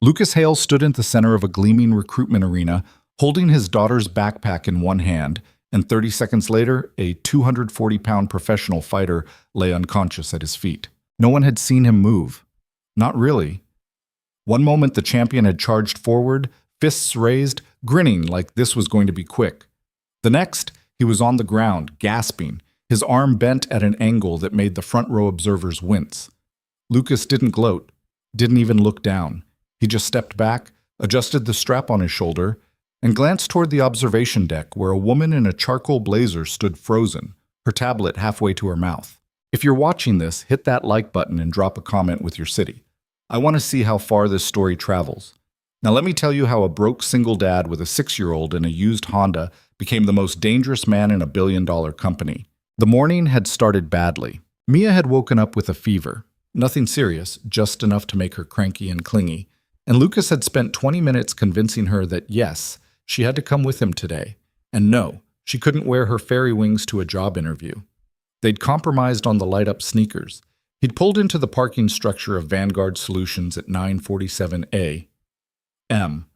Lucas Hale stood in the center of a gleaming recruitment arena, holding his daughter's backpack in one hand, and 30 seconds later, a 240-pound professional fighter lay unconscious at his feet. No one had seen him move. Not really. One moment the champion had charged forward, fists raised, grinning like this was going to be quick. The next, he was on the ground, gasping, his arm bent at an angle that made the front row observers wince. Lucas didn't gloat, didn't even look down. He just stepped back, adjusted the strap on his shoulder, and glanced toward the observation deck where a woman in a charcoal blazer stood frozen, her tablet halfway to her mouth. If you're watching this, hit that like button and drop a comment with your city. I want to see how far this story travels. Now let me tell you how a broke single dad with a 6-year-old in a used Honda became the most dangerous man in a billion-dollar company. The morning had started badly. Mia had woken up with a fever. Nothing serious, just enough to make her cranky and clingy. And Lucas had spent 20 minutes convincing her that yes, she had to come with him today. And no, she couldn't wear her fairy wings to a job interview. They'd compromised on the light-up sneakers. He'd pulled into the parking structure of Vanguard Solutions at 9:47 a.m.,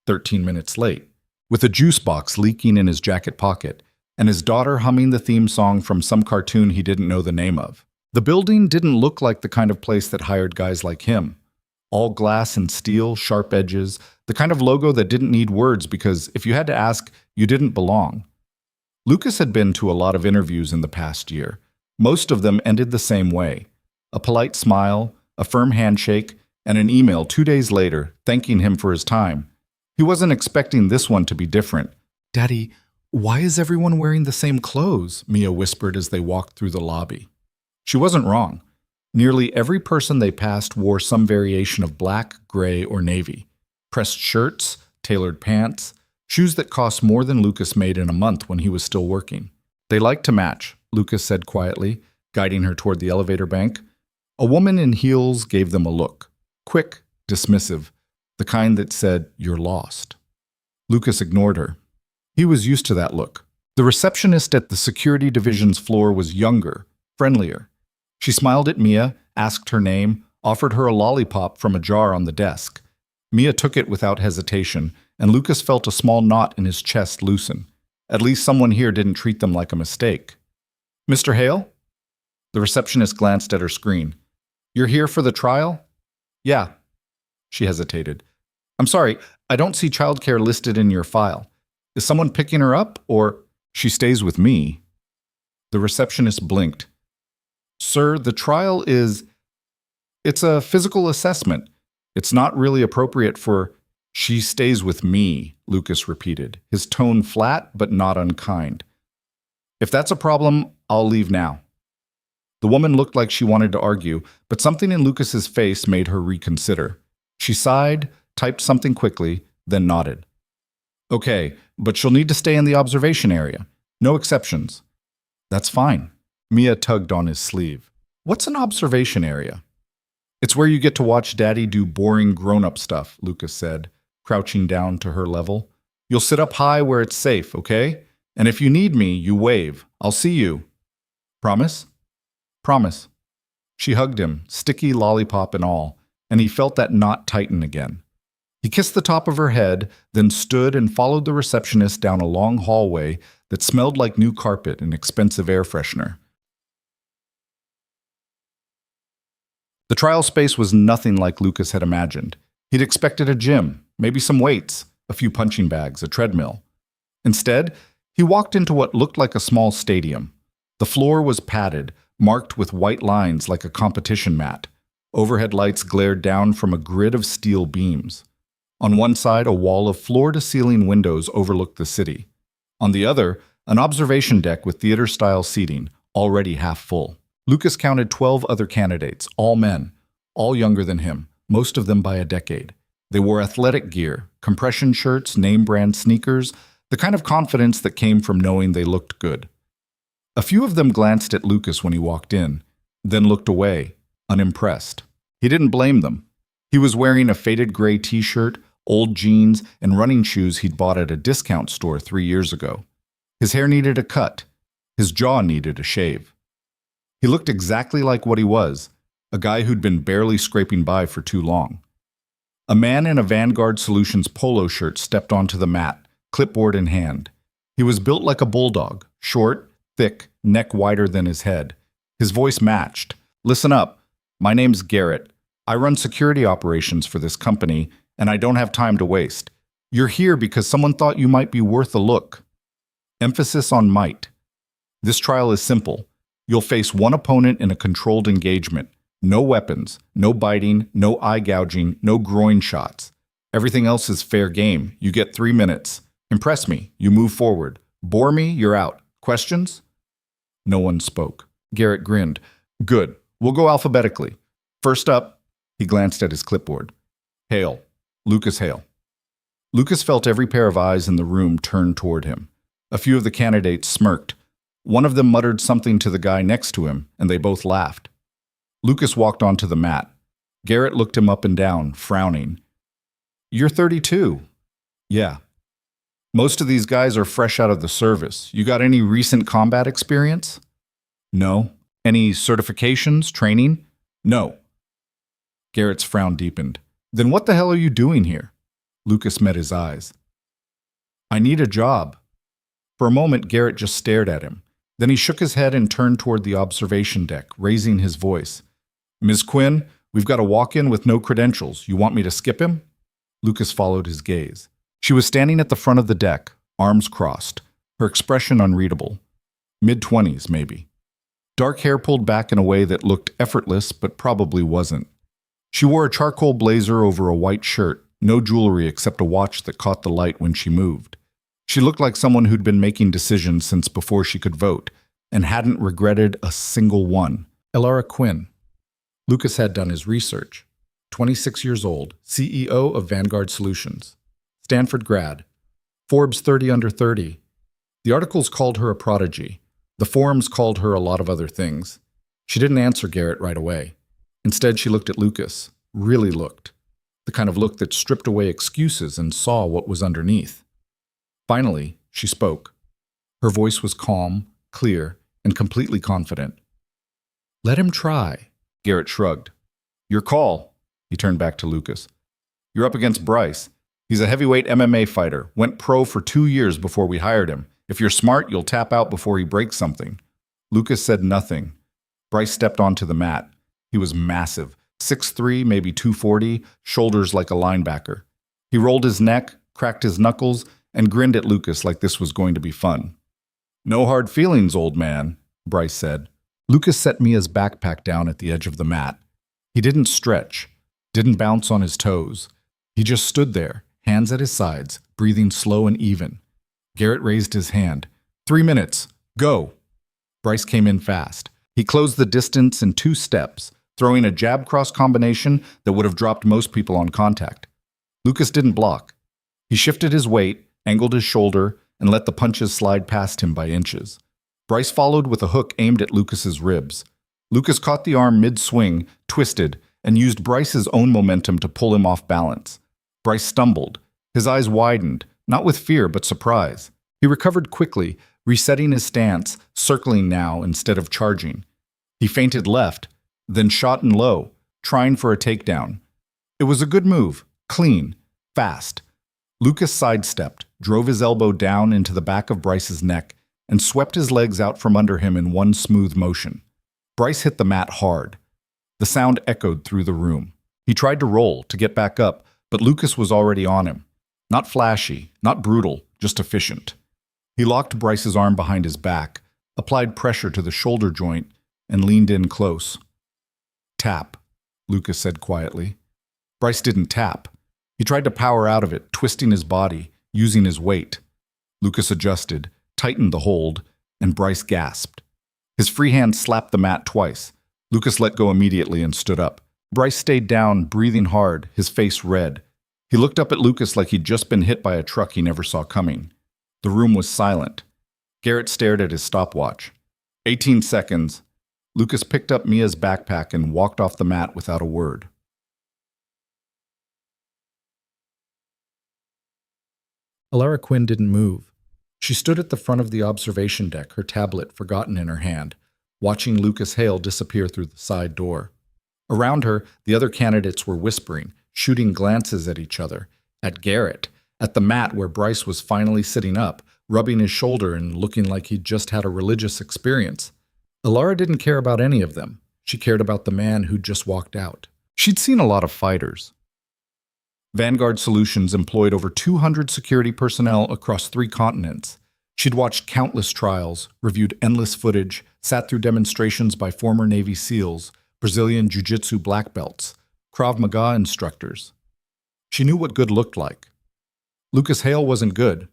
13 minutes late, with a juice box leaking in his jacket pocket, and his daughter humming the theme song from some cartoon he didn't know the name of. The building didn't look like the kind of place that hired guys like him. All glass and steel, sharp edges, the kind of logo that didn't need words because if you had to ask, you didn't belong. Lucas had been to a lot of interviews in the past year. Most of them ended the same way. A polite smile, a firm handshake, and an email 2 days later thanking him for his time. He wasn't expecting this one to be different. "Daddy, why is everyone wearing the same clothes?" Mia whispered as they walked through the lobby. She wasn't wrong. Nearly every person they passed wore some variation of black, gray, or navy. Pressed shirts, tailored pants, shoes that cost more than Lucas made in a month when he was still working. "They like to match," Lucas said quietly, guiding her toward the elevator bank. A woman in heels gave them a look. Quick, dismissive, the kind that said, "You're lost." Lucas ignored her. He was used to that look. The receptionist at the security division's floor was younger, friendlier. She smiled at Mia, asked her name, offered her a lollipop from a jar on the desk. Mia took it without hesitation, and Lucas felt a small knot in his chest loosen. At least someone here didn't treat them like a mistake. "Mr. Hale?" The receptionist glanced at her screen. "You're here for the trial?" "Yeah." She hesitated. "I'm sorry, I don't see childcare listed in your file. Is someone picking her up, or—" "She stays with me." The receptionist blinked. "Sir, the trial it's a physical assessment. It's not really appropriate for—" "She stays with me," Lucas repeated, his tone flat but not unkind. "If that's a problem, I'll leave now." The woman looked like she wanted to argue, but something in Lucas's face made her reconsider. She sighed, typed something quickly, then nodded. "Okay, but she'll need to stay in the observation area. No exceptions." "That's fine." Mia tugged on his sleeve. "What's an observation area?" "It's where you get to watch Daddy do boring grown-up stuff," Lucas said, crouching down to her level. "You'll sit up high where it's safe, okay? And if you need me, you wave. I'll see you." "Promise?" "Promise." She hugged him, sticky lollipop and all, and he felt that knot tighten again. He kissed the top of her head, then stood and followed the receptionist down a long hallway that smelled like new carpet and expensive air freshener. The trial space was nothing like Lucas had imagined. He'd expected a gym, maybe some weights, a few punching bags, a treadmill. Instead, he walked into what looked like a small stadium. The floor was padded, marked with white lines like a competition mat. Overhead lights glared down from a grid of steel beams. On one side, a wall of floor-to-ceiling windows overlooked the city. On the other, an observation deck with theater-style seating, already half full. Lucas counted 12 other candidates, all men, all younger than him, most of them by a decade. They wore athletic gear, compression shirts, name-brand sneakers, the kind of confidence that came from knowing they looked good. A few of them glanced at Lucas when he walked in, then looked away, unimpressed. He didn't blame them. He was wearing a faded gray t-shirt, old jeans, and running shoes he'd bought at a discount store 3 years ago. His hair needed a cut. His jaw needed a shave. He looked exactly like what he was, a guy who'd been barely scraping by for too long. A man in a Vanguard Solutions polo shirt stepped onto the mat, clipboard in hand. He was built like a bulldog, short, thick, neck wider than his head. His voice matched. "Listen up. My name's Garrett. I run security operations for this company, and I don't have time to waste. You're here because someone thought you might be worth a look." Emphasis on might. This trial is simple. You'll face one opponent in a controlled engagement. No weapons, no biting, no eye gouging, no groin shots. Everything else is fair game. You get 3 minutes. Impress me, you move forward. Bore me, you're out. Questions? No one spoke. Garrett grinned. "Good. We'll go alphabetically. First up," he glanced at his clipboard. "Hale. Lucas Hale." Lucas felt every pair of eyes in the room turn toward him. A few of the candidates smirked. One of them muttered something to the guy next to him, and they both laughed. Lucas walked onto the mat. Garrett looked him up and down, frowning. "You're 32. "Yeah." "Most of these guys are fresh out of the service. You got any recent combat experience?" "No." "Any certifications, training?" "No." Garrett's frown deepened. "Then what the hell are you doing here?" Lucas met his eyes. "I need a job." For a moment, Garrett just stared at him. Then he shook his head and turned toward the observation deck, raising his voice. "Ms. Quinn, we've got a walk-in with no credentials. You want me to skip him?" Lucas followed his gaze. She was standing at the front of the deck, arms crossed, her expression unreadable. Mid-20s, maybe. Dark hair pulled back in a way that looked effortless, but probably wasn't. She wore a charcoal blazer over a white shirt, no jewelry except a watch that caught the light when she moved. She looked like someone who'd been making decisions since before she could vote, and hadn't regretted a single one. Elara Quinn. Lucas had done his research. 26 years old, CEO of Vanguard Solutions. Stanford grad. Forbes 30 under 30. The articles called her a prodigy. The forums called her a lot of other things. She didn't answer Garrett right away. Instead, she looked at Lucas. Really looked. The kind of look that stripped away excuses and saw what was underneath. Finally, she spoke. Her voice was calm, clear, and completely confident. "Let him try." Garrett shrugged. "Your call." He turned back to Lucas. "You're up against Bryce. He's a heavyweight MMA fighter, went pro for 2 years before we hired him. If you're smart, you'll tap out before he breaks something." Lucas said nothing. Bryce stepped onto the mat. He was massive, 6'3", maybe 240, shoulders like a linebacker. He rolled his neck, cracked his knuckles, and grinned at Lucas like this was going to be fun. "No hard feelings, old man," Bryce said. Lucas set Mia's backpack down at the edge of the mat. He didn't stretch, didn't bounce on his toes. He just stood there, hands at his sides, breathing slow and even. Garrett raised his hand. 3 minutes. Go. Bryce came in fast. He closed the distance in 2 steps, throwing a jab-cross combination that would have dropped most people on contact. Lucas didn't block. He shifted his weight, angled his shoulder, and let the punches slide past him by inches. Bryce followed with a hook aimed at Lucas's ribs. Lucas caught the arm mid-swing, twisted, and used Bryce's own momentum to pull him off balance. Bryce stumbled. His eyes widened, not with fear but surprise. He recovered quickly, resetting his stance, circling now instead of charging. He feinted left, then shot in low, trying for a takedown. It was a good move, clean, fast. Lucas sidestepped, drove his elbow down into the back of Bryce's neck, and swept his legs out from under him in one smooth motion. Bryce hit the mat hard. The sound echoed through the room. He tried to roll, to get back up, but Lucas was already on him. Not flashy, not brutal, just efficient. He locked Bryce's arm behind his back, applied pressure to the shoulder joint, and leaned in close. Tap, Lucas said quietly. Bryce didn't tap. He tried to power out of it, twisting his body, using his weight. Lucas adjusted, tightened the hold, and Bryce gasped. His free hand slapped the mat twice. Lucas let go immediately and stood up. Bryce stayed down, breathing hard, his face red. He looked up at Lucas like he'd just been hit by a truck he never saw coming. The room was silent. Garrett stared at his stopwatch. 18 seconds. Lucas picked up Mia's backpack and walked off the mat without a word. Elara Quinn didn't move. She stood at the front of the observation deck, her tablet forgotten in her hand, watching Lucas Hale disappear through the side door. Around her, the other candidates were whispering, shooting glances at each other, at Garrett, at the mat where Bryce was finally sitting up, rubbing his shoulder and looking like he'd just had a religious experience. Alara didn't care about any of them. She cared about the man who'd just walked out. She'd seen a lot of fighters. Vanguard Solutions employed over 200 security personnel across 3 continents. She'd watched countless trials, reviewed endless footage, sat through demonstrations by former Navy SEALs, Brazilian Jiu-Jitsu black belts, Krav Maga instructors. She knew what good looked like. Lucas Hale wasn't good.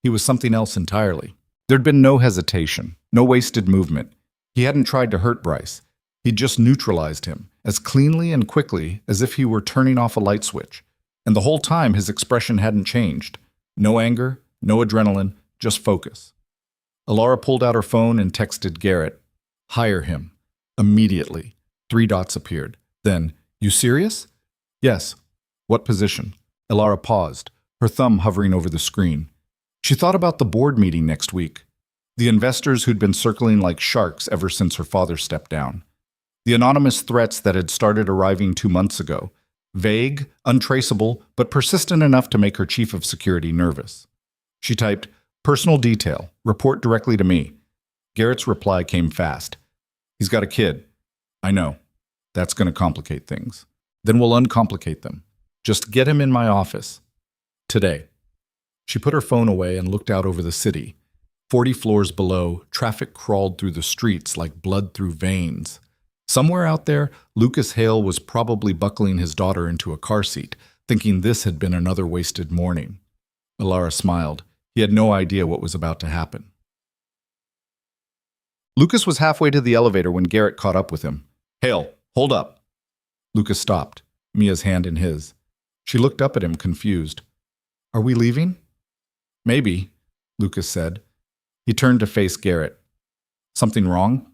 He was something else entirely. There'd been no hesitation, no wasted movement. He hadn't tried to hurt Bryce. He'd just neutralized him, as cleanly and quickly as if he were turning off a light switch. And the whole time his expression hadn't changed. No anger, no adrenaline, just focus. Alara pulled out her phone and texted Garrett. Hire him. Immediately. 3 dots appeared. Then, you serious? Yes. What position? Alara paused, her thumb hovering over the screen. She thought about the board meeting next week. The investors who'd been circling like sharks ever since her father stepped down. The anonymous threats that had started arriving 2 months ago. Vague, untraceable, but persistent enough to make her chief of security nervous. She typed, personal detail, report directly to me. Garrett's reply came fast. He's got a kid. I know. That's going to complicate things. Then we'll uncomplicate them. Just get him in my office. Today. She put her phone away and looked out over the city. 40 floors below, traffic crawled through the streets like blood through veins. Somewhere out there, Lucas Hale was probably buckling his daughter into a car seat, thinking this had been another wasted morning. Alara smiled. He had no idea what was about to happen. Lucas was halfway to the elevator when Garrett caught up with him. Hale, hold up. Lucas stopped, Mia's hand in his. She looked up at him, confused. Are we leaving? Maybe, Lucas said. He turned to face Garrett. Something wrong?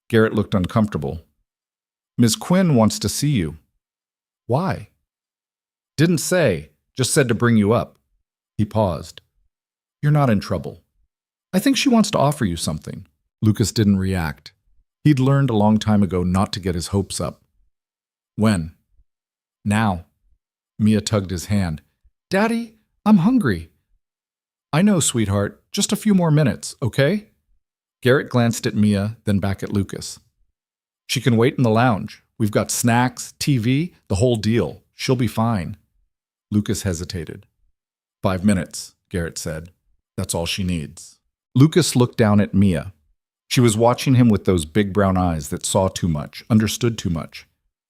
Garrett looked uncomfortable. Ms. Quinn wants to see you. Why? Didn't say, just said to bring you up. He paused. You're not in trouble. I think she wants to offer you something. Lucas didn't react. He'd learned a long time ago not to get his hopes up. When? Now. Mia tugged his hand. Daddy, I'm hungry. I know, sweetheart. Just a few more minutes, okay? Garrett glanced at Mia, then back at Lucas. She can wait in the lounge. We've got snacks, TV, the whole deal. She'll be fine. Lucas hesitated. 5 minutes, Garrett said. That's all she needs. Lucas looked down at Mia. She was watching him with those big brown eyes that saw too much, understood too much.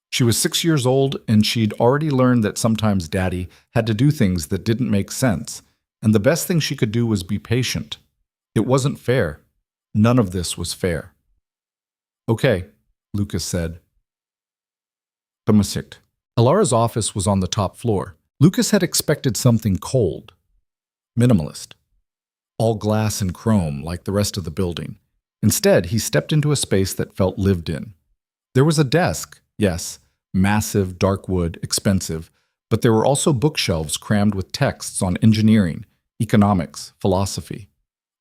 She was 6 years old, and she'd already learned that sometimes Daddy had to do things that didn't make sense, and the best thing she could do was be patient. It wasn't fair. None of this was fair. Okay, Lucas said. Tomasikt. Alara's office was on the top floor. Lucas had expected something cold. Minimalist. All glass and chrome like the rest of the building. Instead, he stepped into a space that felt lived in. There was a desk, yes, massive, dark wood, expensive, but there were also bookshelves crammed with texts on engineering, economics, philosophy.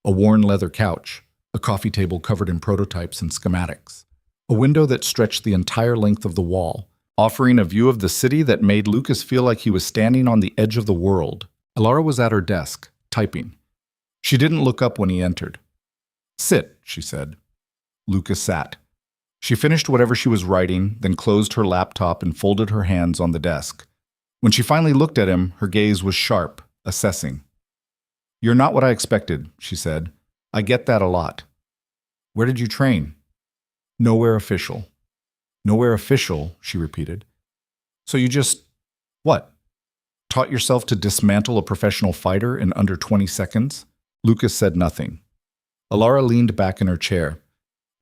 A worn leather couch, a coffee table covered in prototypes and schematics. A window that stretched the entire length of the wall, offering a view of the city that made Lucas feel like he was standing on the edge of the world. Alara was at her desk, typing. She didn't look up when he entered. Sit, she said. Lucas sat. She finished whatever she was writing, then closed her laptop and folded her hands on the desk. When she finally looked at him, her gaze was sharp, assessing. You're not what I expected, she said. I get that a lot. Where did you train? Nowhere official. Nowhere official, she repeated. So you just, what? Taught yourself to dismantle a professional fighter in under 20 seconds? Lucas said nothing. Alara leaned back in her chair.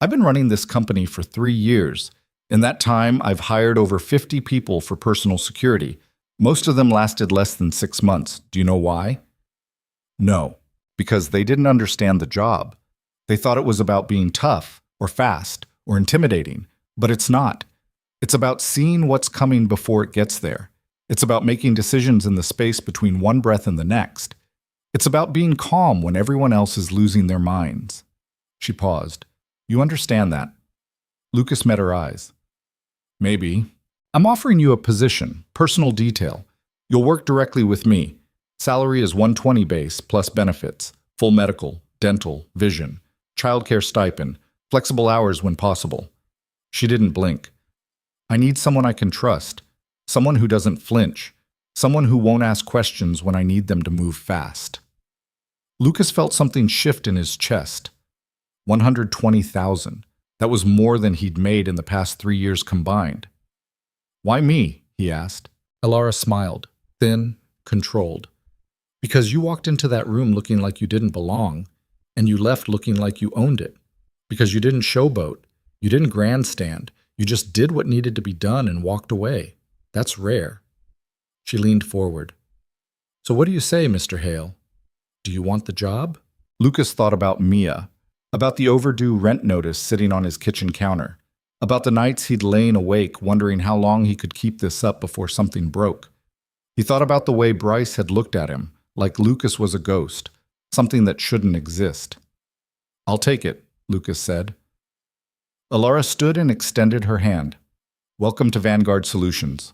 I've been running this company for 3 years. In that time, I've hired over 50 people for personal security. Most of them lasted less than 6 months. Do you know why? No, because they didn't understand the job. They thought it was about being tough, or fast, or intimidating, but it's not. It's about seeing what's coming before it gets there. It's about making decisions in the space between one breath and the next. It's about being calm when everyone else is losing their minds. She paused. You understand that? Lucas met her eyes. Maybe. I'm offering you a position, personal detail. You'll work directly with me. Salary is 120 base plus benefits, full medical, dental, vision, childcare stipend, flexible hours when possible. She didn't blink. I need someone I can trust, someone who doesn't flinch, someone who won't ask questions when I need them to move fast. Lucas felt something shift in his chest. 120,000. That was more than he'd made in the past 3 years combined. Why me? He asked. Elara smiled, thin, controlled. Because you walked into that room looking like you didn't belong, and you left looking like you owned it. Because you didn't showboat, you didn't grandstand, you just did what needed to be done and walked away. That's rare. She leaned forward. So what do you say, Mr. Hale? Do you want the job? Lucas thought about Mia, about the overdue rent notice sitting on his kitchen counter, about the nights he'd lain awake wondering how long he could keep this up before something broke. He thought about the way Bryce had looked at him, like Lucas was a ghost, something that shouldn't exist. I'll take it, Lucas said. Elara stood and extended her hand. Welcome to Vanguard Solutions.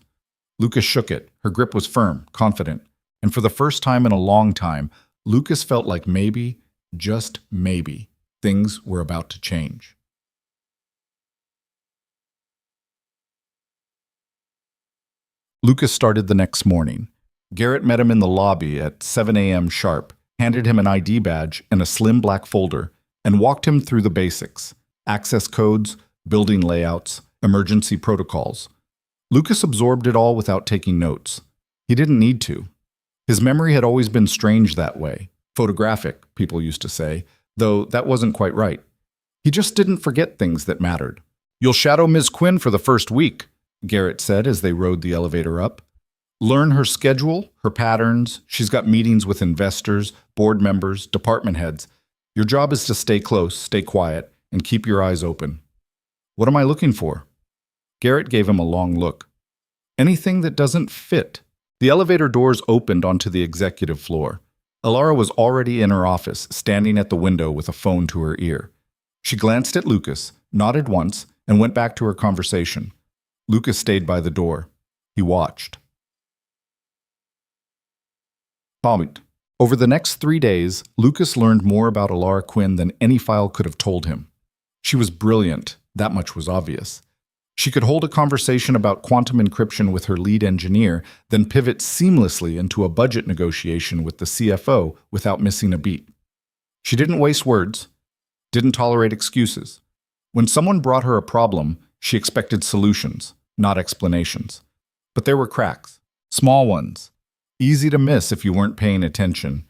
Lucas shook it. Her grip was firm, confident, and for the first time in a long time, Lucas felt like maybe, just maybe, things were about to change. Lucas started the next morning. Garrett met him in the lobby at 7 a.m. sharp, handed him an ID badge and a slim black folder, and walked him through the basics: access codes, building layouts, emergency protocols. Lucas absorbed it all without taking notes. He didn't need to. His memory had always been strange that way. Photographic, people used to say, though that wasn't quite right. He just didn't forget things that mattered. You'll shadow Ms. Quinn for the first week, Garrett said as they rode the elevator up. Learn her schedule, her patterns. She's got meetings with investors, board members, department heads. Your job is to stay close, stay quiet, and keep your eyes open. What am I looking for? Garrett gave him a long look. Anything that doesn't fit. The elevator doors opened onto the executive floor. Elara was already in her office, standing at the window with a phone to her ear. She glanced at Lucas, nodded once, and went back to her conversation. Lucas stayed by the door. He watched. Over the next 3 days, Lucas learned more about Elara Quinn than any file could have told him. She was brilliant, that much was obvious. She could hold a conversation about quantum encryption with her lead engineer, then pivot seamlessly into a budget negotiation with the CFO without missing a beat. She didn't waste words, didn't tolerate excuses. When someone brought her a problem, she expected solutions, not explanations. But there were cracks, small ones, easy to miss if you weren't paying attention.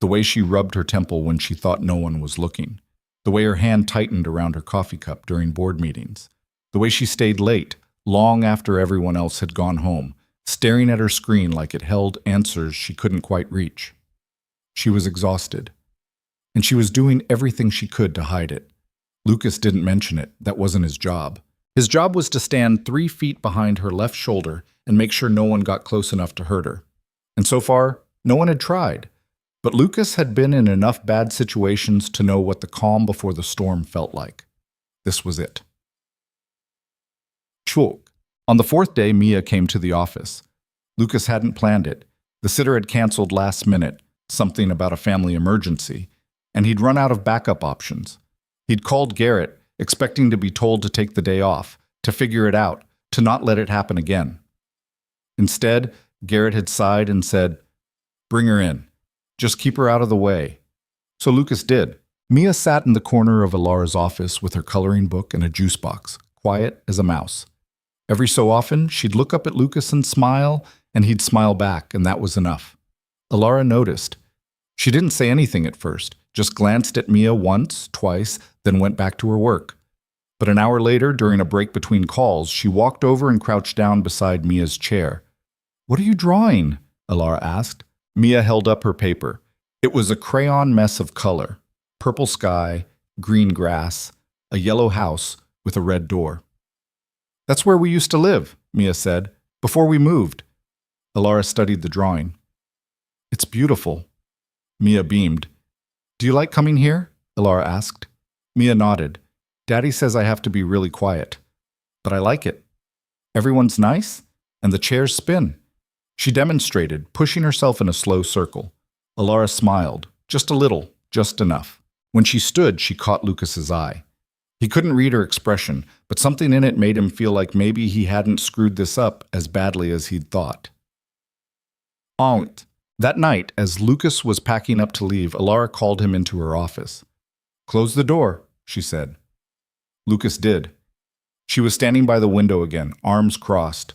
The way she rubbed her temple when she thought no one was looking. The way her hand tightened around her coffee cup during board meetings. The way she stayed late, long after everyone else had gone home, staring at her screen like it held answers she couldn't quite reach. She was exhausted. And she was doing everything she could to hide it. Lucas didn't mention it. That wasn't his job. His job was to stand 3 feet behind her left shoulder and make sure no one got close enough to hurt her. And so far, no one had tried. But Lucas had been in enough bad situations to know what the calm before the storm felt like. This was it. On the 4th day, Mia came to the office. Lucas hadn't planned it. The sitter had canceled last minute, something about a family emergency, and he'd run out of backup options. He'd called Garrett, expecting to be told to take the day off, to figure it out, to not let it happen again. Instead, Garrett had sighed and said, "Bring her in. Just keep her out of the way." So Lucas did. Mia sat in the corner of Elara's office with her coloring book and a juice box, quiet as a mouse. Every so often, she'd look up at Lucas and smile, and he'd smile back, and that was enough. Elara noticed. She didn't say anything at first, just glanced at Mia once, twice, then went back to her work. But an hour later, during a break between calls, she walked over and crouched down beside Mia's chair. "What are you drawing?" Elara asked. Mia held up her paper. It was a crayon mess of color. Purple sky, green grass, a yellow house with a red door. "That's where we used to live," Mia said, "before we moved." Elara studied the drawing. "It's beautiful." Mia beamed. "Do you like coming here?" Elara asked. Mia nodded. "Daddy says I have to be really quiet. But I like it." Everyone's nice, and the chairs spin. She demonstrated, pushing herself in a slow circle. Alara smiled, just a little, just enough. When she stood, she caught Lucas's eye. He couldn't read her expression, but something in it made him feel like maybe he hadn't screwed this up as badly as he'd thought. Aunt. That night, as Lucas was packing up to leave, Alara called him into her office. "Close the door," she said. Lucas did. She was standing by the window again, arms crossed.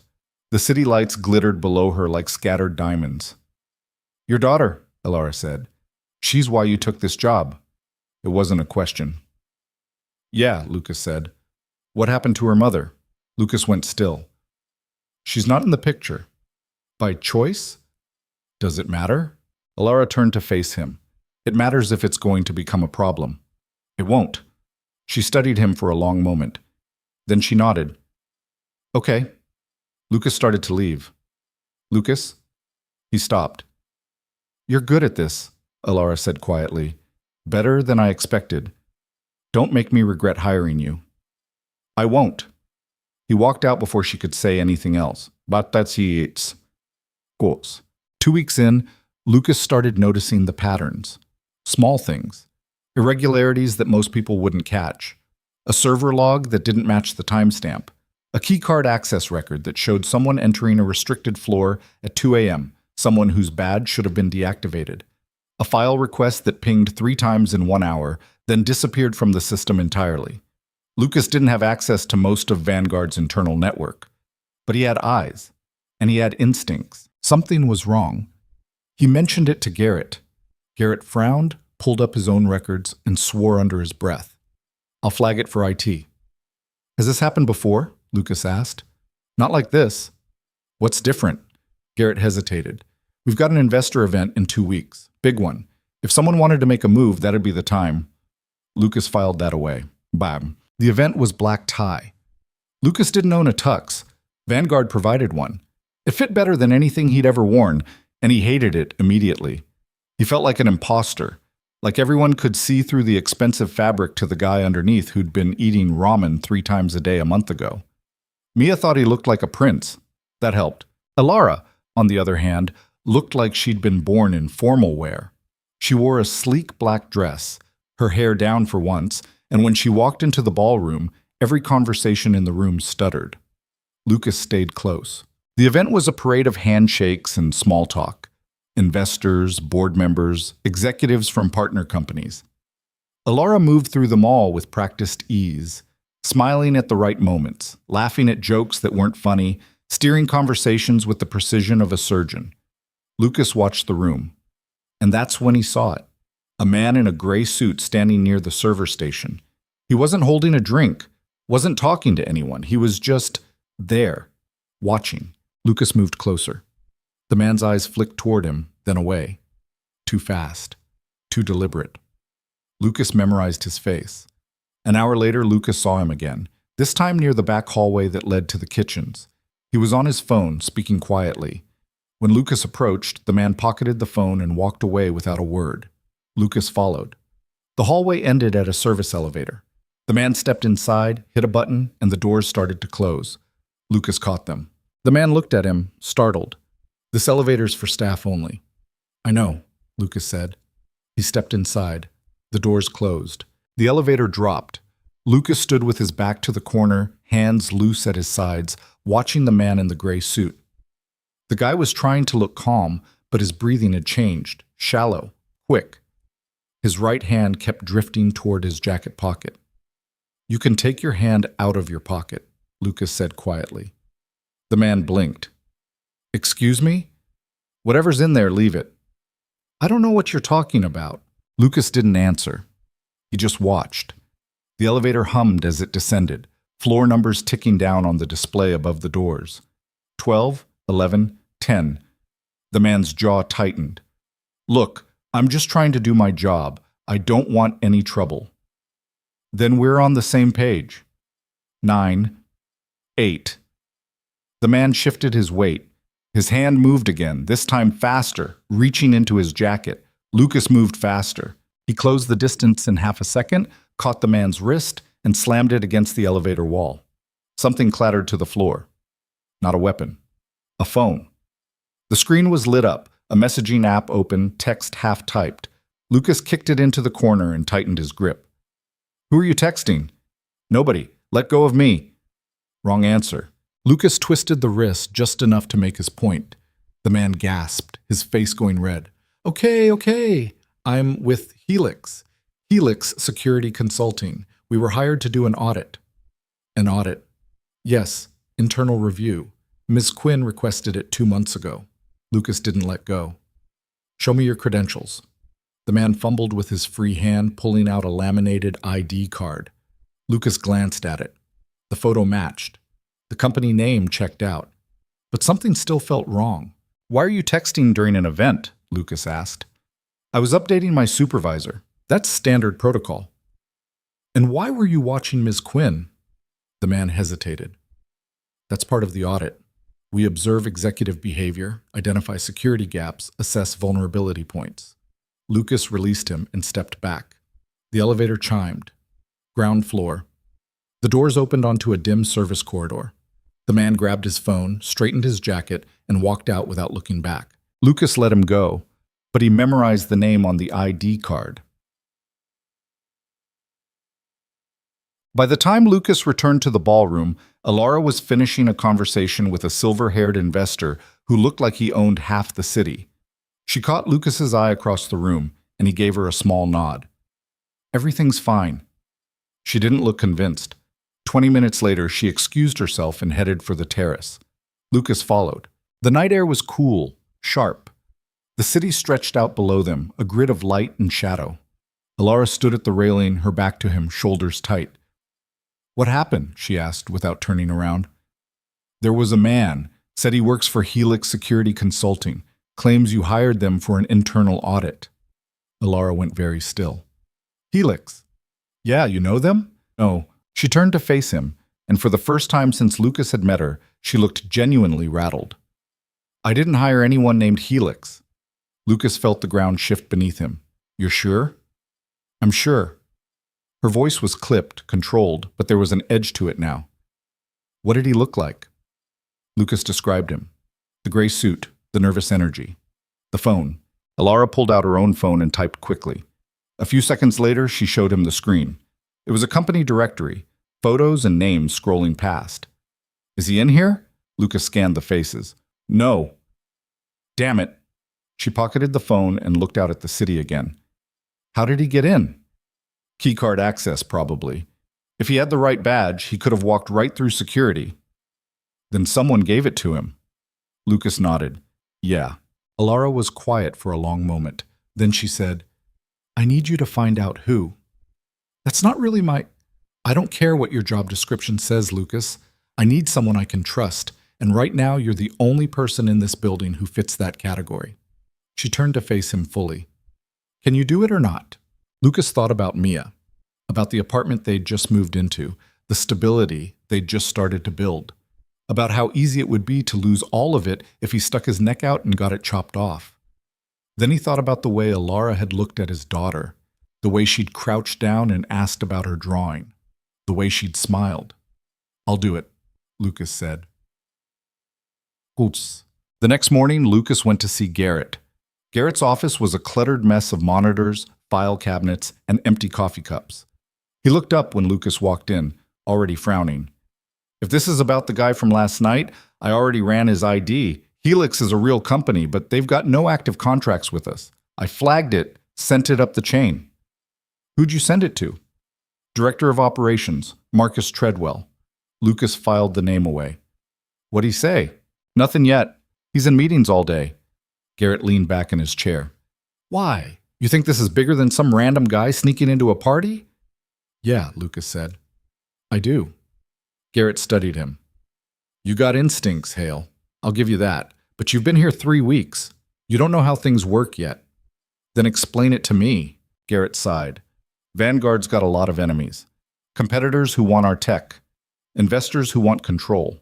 The city lights glittered below her like scattered diamonds. "Your daughter," Alara said. "She's why you took this job." It wasn't a question. "Yeah," Lucas said. "What happened to her mother?" Lucas went still. "She's not in the picture. By choice? Does it matter?" Alara turned to face him. "It matters if it's going to become a problem." "It won't." She studied him for a long moment. Then she nodded. "Okay." Lucas started to leave. "Lucas?" He stopped. "You're good at this," Alara said quietly. "Better than I expected. Don't make me regret hiring you." "I won't." He walked out before she could say anything else. But that's it. Quotes. 2 weeks in, Lucas started noticing the patterns. Small things. Irregularities that most people wouldn't catch. A server log that didn't match the timestamp. A keycard access record that showed someone entering a restricted floor at 2 a.m., someone whose badge should have been deactivated. A file request that pinged 3 times in 1 hour, then disappeared from the system entirely. Lucas didn't have access to most of Vanguard's internal network. But he had eyes, and he had instincts. Something was wrong. He mentioned it to Garrett. Garrett frowned, pulled up his own records, and swore under his breath. "I'll flag it for IT." "Has this happened before?" Lucas asked. "Not like this." "What's different?" Garrett hesitated. "We've got an investor event in 2 weeks. Big one. If someone wanted to make a move, that'd be the time." Lucas filed that away. Bam. The event was black tie. Lucas didn't own a tux. Vanguard provided one. It fit better than anything he'd ever worn, and he hated it immediately. He felt like an imposter, like everyone could see through the expensive fabric to the guy underneath who'd been eating ramen 3 times a day a month ago. Mia thought he looked like a prince. That helped. Alara, on the other hand, looked like she'd been born in formal wear. She wore a sleek black dress, her hair down for once, and when she walked into the ballroom, every conversation in the room stuttered. Lucas stayed close. The event was a parade of handshakes and small talk. Investors, board members, executives from partner companies. Alara moved through them all with practiced ease, smiling at the right moments, laughing at jokes that weren't funny, steering conversations with the precision of a surgeon. Lucas watched the room. And that's when he saw it. A man in a gray suit standing near the server station. He wasn't holding a drink, wasn't talking to anyone. He was just there, watching. Lucas moved closer. The man's eyes flicked toward him, then away. Too fast. Too deliberate. Lucas memorized his face. An hour later, Lucas saw him again, this time near the back hallway that led to the kitchens. He was on his phone, speaking quietly. When Lucas approached, the man pocketed the phone and walked away without a word. Lucas followed. The hallway ended at a service elevator. The man stepped inside, hit a button, and the doors started to close. Lucas caught them. The man looked at him, startled. "This elevator's for staff only." "I know," Lucas said. He stepped inside. The doors closed. The elevator dropped. Lucas stood with his back to the corner, hands loose at his sides, watching the man in the gray suit. The guy was trying to look calm, but his breathing had changed, shallow, quick. His right hand kept drifting toward his jacket pocket. "You can take your hand out of your pocket," Lucas said quietly. The man blinked. "Excuse me? Whatever's in there, leave it." "I don't know what you're talking about." Lucas didn't answer. He just watched. The elevator hummed as it descended, floor numbers ticking down on the display above the doors. 12, 11, 10. The man's jaw tightened. "Look, I'm just trying to do my job. I don't want any trouble." "Then we're on the same page." 9, 8. The man shifted his weight. His hand moved again, this time faster, reaching into his jacket. Lucas moved faster. He closed the distance in half a second, caught the man's wrist, and slammed it against the elevator wall. Something clattered to the floor. not a weapon. A phone. The screen was lit up, a messaging app open, text half-typed. Lucas kicked it into the corner and tightened his grip. Who are you texting? Nobody. Let go of me. Wrong answer. Lucas twisted the wrist just enough to make his point. The man gasped, his face going red. Okay. I'm with Helix. Helix Security Consulting. We were hired to do an audit. An audit? Yes, internal review. Ms. Quinn requested it 2 months ago. Lucas didn't let go. Show me your credentials. The man fumbled with his free hand, pulling out a laminated ID card. Lucas glanced at it. The photo matched. The company name checked out. But something still felt wrong. Why are you texting during an event? Lucas asked. I was updating my supervisor. That's standard protocol. And why were you watching Ms. Quinn? The man hesitated. That's part of the audit. We observe executive behavior, identify security gaps, assess vulnerability points. Lucas released him and stepped back. The elevator chimed. Ground floor. The doors opened onto a dim service corridor. The man grabbed his phone, straightened his jacket, and walked out without looking back. Lucas let him go, but he memorized the name on the ID card. By the time Lucas returned to the ballroom, Alara was finishing a conversation with a silver-haired investor who looked like he owned half the city. She caught Lucas's eye across the room, and he gave her a small nod. Everything's fine. She didn't look convinced. 20 minutes later, she excused herself and headed for the terrace. Lucas followed. The night air was cool, sharp. The city stretched out below them, a grid of light and shadow. Alara stood at the railing, her back to him, shoulders tight. What happened? She asked without turning around. There was a man, said he works for Helix Security Consulting, claims you hired them for an internal audit. Alara went very still. Helix? Yeah, you know them? No. She turned to face him, and for the first time since Lucas had met her, she looked genuinely rattled. I didn't hire anyone named Helix. Lucas felt the ground shift beneath him. You're sure? I'm sure. Her voice was clipped, controlled, but there was an edge to it now. What did he look like? Lucas described him. The gray suit, the nervous energy. The phone. Alara pulled out her own phone and typed quickly. A few seconds later, she showed him the screen. It was a company directory, photos and names scrolling past. Is he in here? Lucas scanned the faces. No. Damn it. She pocketed the phone and looked out at the city again. How did he get in? Keycard access, probably. If he had the right badge, he could have walked right through security. Then someone gave it to him. Lucas nodded. Yeah. Alara was quiet for a long moment. Then she said, I need you to find out who. That's not really I don't care what your job description says, Lucas. I need someone I can trust, and right now you're the only person in this building who fits that category. She turned to face him fully. Can you do it or not? Lucas thought about Mia, about the apartment they'd just moved into, the stability they'd just started to build, about how easy it would be to lose all of it if he stuck his neck out and got it chopped off. Then he thought about the way Alara had looked at his daughter, the way she'd crouched down and asked about her drawing, the way she'd smiled. I'll do it, Lucas said. Oops. The next morning, Lucas went to see Garrett. Garrett's office was a cluttered mess of monitors, file cabinets, and empty coffee cups. He looked up when Lucas walked in, already frowning. If this is about the guy from last night, I already ran his ID. Helix is a real company, but they've got no active contracts with us. I flagged it, sent it up the chain. Who'd you send it to? Director of Operations, Marcus Treadwell. Lucas filed the name away. What'd he say? Nothing yet. He's in meetings all day. Garrett leaned back in his chair. Why? You think this is bigger than some random guy sneaking into a party? Yeah, Lucas said. I do. Garrett studied him. You got instincts, Hale. I'll give you that. But you've been here 3 weeks. You don't know how things work yet. Then explain it to me, Garrett sighed. Vanguard's got a lot of enemies. Competitors who want our tech. Investors who want control.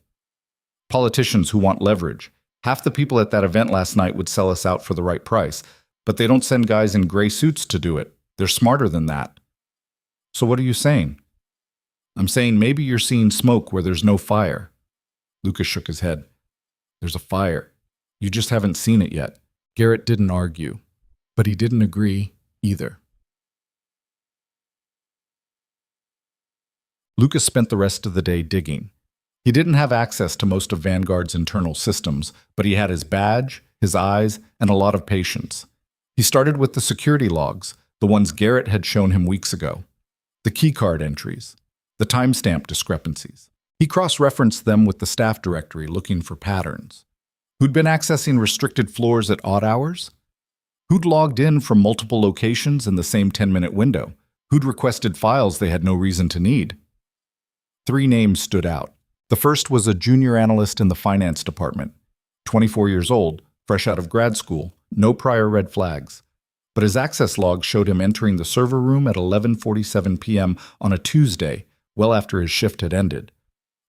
Politicians who want leverage. Half the people at that event last night would sell us out for the right price, but they don't send guys in gray suits to do it. They're smarter than that. So what are you saying? I'm saying maybe you're seeing smoke where there's no fire. Lucas shook his head. There's a fire. You just haven't seen it yet. Garrett didn't argue, but he didn't agree either. Lucas spent the rest of the day digging. He didn't have access to most of Vanguard's internal systems, but he had his badge, his eyes, and a lot of patience. He started with the security logs, the ones Garrett had shown him weeks ago, the keycard entries, the timestamp discrepancies. He cross-referenced them with the staff directory looking for patterns. Who'd been accessing restricted floors at odd hours? Who'd logged in from multiple locations in the same 10-minute window? Who'd requested files they had no reason to need? 3 names stood out. The first was a junior analyst in the finance department, 24 years old, fresh out of grad school, no prior red flags. But his access log showed him entering the server room at 11:47 p.m. on a Tuesday, well after his shift had ended.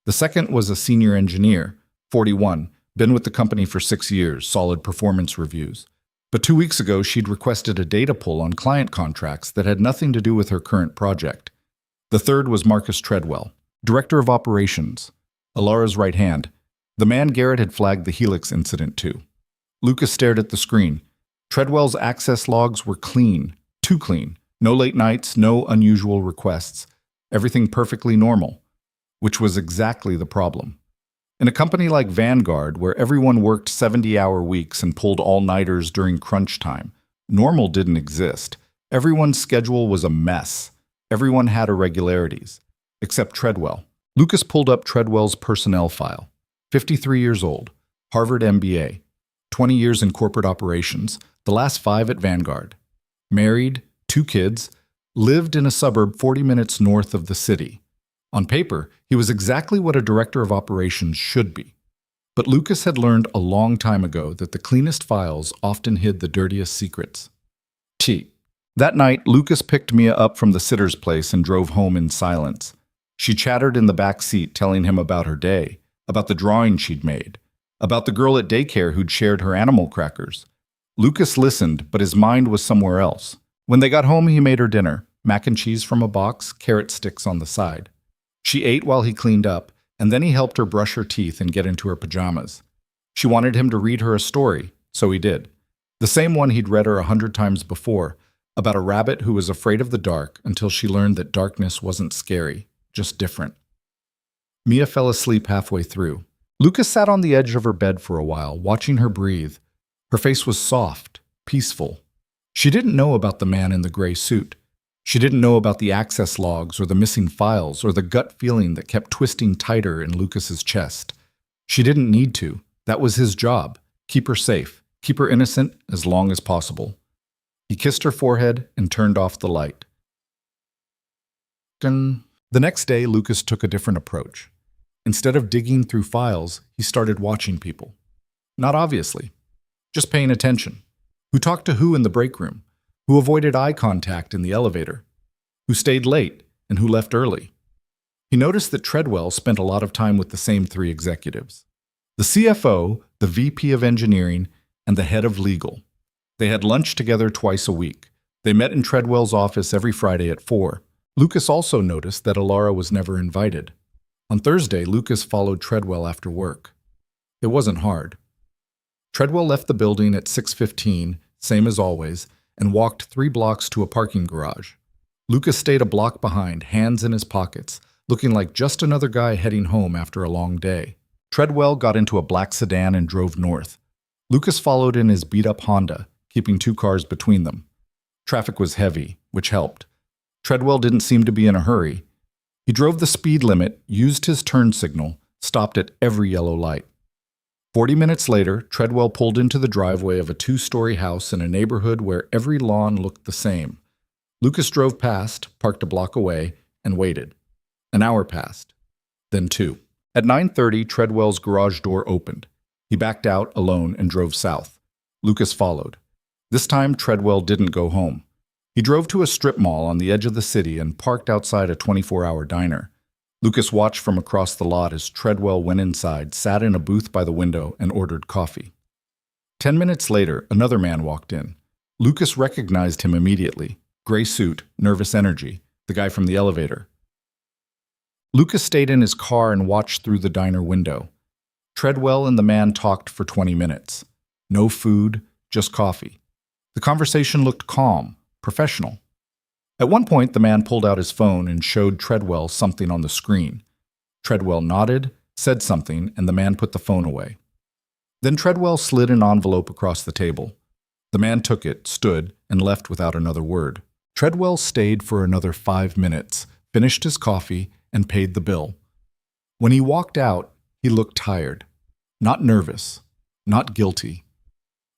The second was a senior engineer, 41, been with the company for 6 years, solid performance reviews. But 2 weeks ago, she'd requested a data pull on client contracts that had nothing to do with her current project. The third was Marcus Treadwell, Director of Operations, Alara's right hand, the man Garrett had flagged the Helix incident to. Lucas stared at the screen. Treadwell's access logs were clean, too clean. No late nights, no unusual requests. Everything perfectly normal, which was exactly the problem. In a company like Vanguard, where everyone worked 70-hour weeks and pulled all-nighters during crunch time, normal didn't exist. Everyone's schedule was a mess. Everyone had irregularities, except Treadwell. Lucas pulled up Treadwell's personnel file. 53 years old, Harvard MBA, 20 years in corporate operations, the last 5 at Vanguard. Married, 2 kids, lived in a suburb 40 minutes north of the city. On paper, he was exactly what a director of operations should be. But Lucas had learned a long time ago that the cleanest files often hid the dirtiest secrets. That night, Lucas picked Mia up from the sitter's place and drove home in silence. She chattered in the back seat, telling him about her day, about the drawing she'd made, about the girl at daycare who'd shared her animal crackers. Lucas listened, but his mind was somewhere else. When they got home, he made her dinner, mac and cheese from a box, carrot sticks on the side. She ate while he cleaned up, and then he helped her brush her teeth and get into her pajamas. She wanted him to read her a story, so he did. The same one he'd read her 100 times before, about a rabbit who was afraid of the dark until she learned that darkness wasn't scary, just different. Mia fell asleep halfway through. Lucas sat on the edge of her bed for a while, watching her breathe. Her face was soft, peaceful. She didn't know about the man in the gray suit. She didn't know about the access logs or the missing files or the gut feeling that kept twisting tighter in Lucas's chest. She didn't need to. That was his job. Keep her safe. Keep her innocent as long as possible. He kissed her forehead and turned off the light. The next day, Lucas took a different approach. Instead of digging through files, he started watching people. Not obviously, just paying attention. Who talked to who in the break room? Who avoided eye contact in the elevator? Who stayed late and who left early? He noticed that Treadwell spent a lot of time with the same 3 executives. The CFO, the VP of engineering, and the head of legal. They had lunch together twice a week. They met in Treadwell's office every Friday at 4. Lucas also noticed that Alara was never invited. On Thursday, Lucas followed Treadwell after work. It wasn't hard. Treadwell left the building at 6:15, same as always, and walked 3 blocks to a parking garage. Lucas stayed a block behind, hands in his pockets, looking like just another guy heading home after a long day. Treadwell got into a black sedan and drove north. Lucas followed in his beat-up Honda, keeping 2 cars between them. Traffic was heavy, which helped. Treadwell didn't seem to be in a hurry. He drove the speed limit, used his turn signal, stopped at every yellow light. 40 minutes later, Treadwell pulled into the driveway of a 2-story house in a neighborhood where every lawn looked the same. Lucas drove past, parked a block away, and waited. An hour passed. Then 2. At 9:30, Treadwell's garage door opened. He backed out alone and drove south. Lucas followed. This time, Treadwell didn't go home. He drove to a strip mall on the edge of the city and parked outside a 24-hour diner. Lucas watched from across the lot as Treadwell went inside, sat in a booth by the window, and ordered coffee. 10 minutes later, another man walked in. Lucas recognized him immediately. Gray suit, nervous energy, the guy from the elevator. Lucas stayed in his car and watched through the diner window. Treadwell and the man talked for 20 minutes. No food, just coffee. The conversation looked calm, professional. At one point, the man pulled out his phone and showed Treadwell something on the screen. Treadwell nodded, said something, and the man put the phone away. Then Treadwell slid an envelope across the table. The man took it, stood, and left without another word. Treadwell stayed for another 5 minutes, finished his coffee, and paid the bill. When he walked out, he looked tired. Not nervous, not guilty,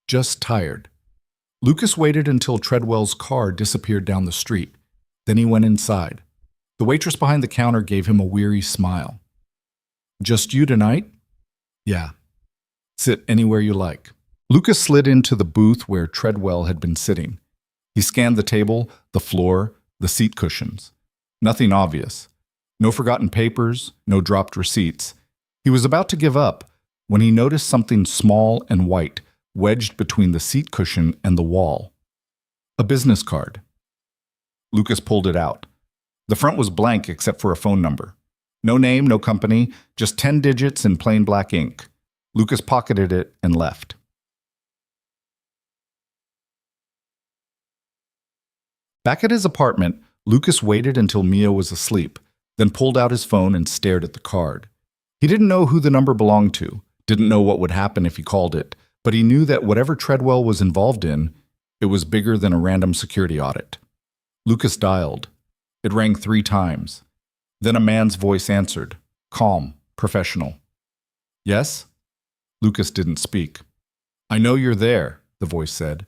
just tired. Lucas waited until Treadwell's car disappeared down the street. Then he went inside. The waitress behind the counter gave him a weary smile. "Just you tonight?" "Yeah. Sit anywhere you like." Lucas slid into the booth where Treadwell had been sitting. He scanned the table, the floor, the seat cushions. Nothing obvious. No forgotten papers, no dropped receipts. He was about to give up when he noticed something small and white wedged between the seat cushion and the wall. A business card. Lucas pulled it out. The front was blank except for a phone number. No name, no company, just 10 digits in plain black ink. Lucas pocketed it and left. Back at his apartment, Lucas waited until Mia was asleep, then pulled out his phone and stared at the card. He didn't know who the number belonged to, didn't know what would happen if he called it, but he knew that whatever Treadwell was involved in, it was bigger than a random security audit. Lucas dialed. It rang 3 times. Then a man's voice answered, calm, professional. "Yes?" Lucas didn't speak. "I know you're there," the voice said.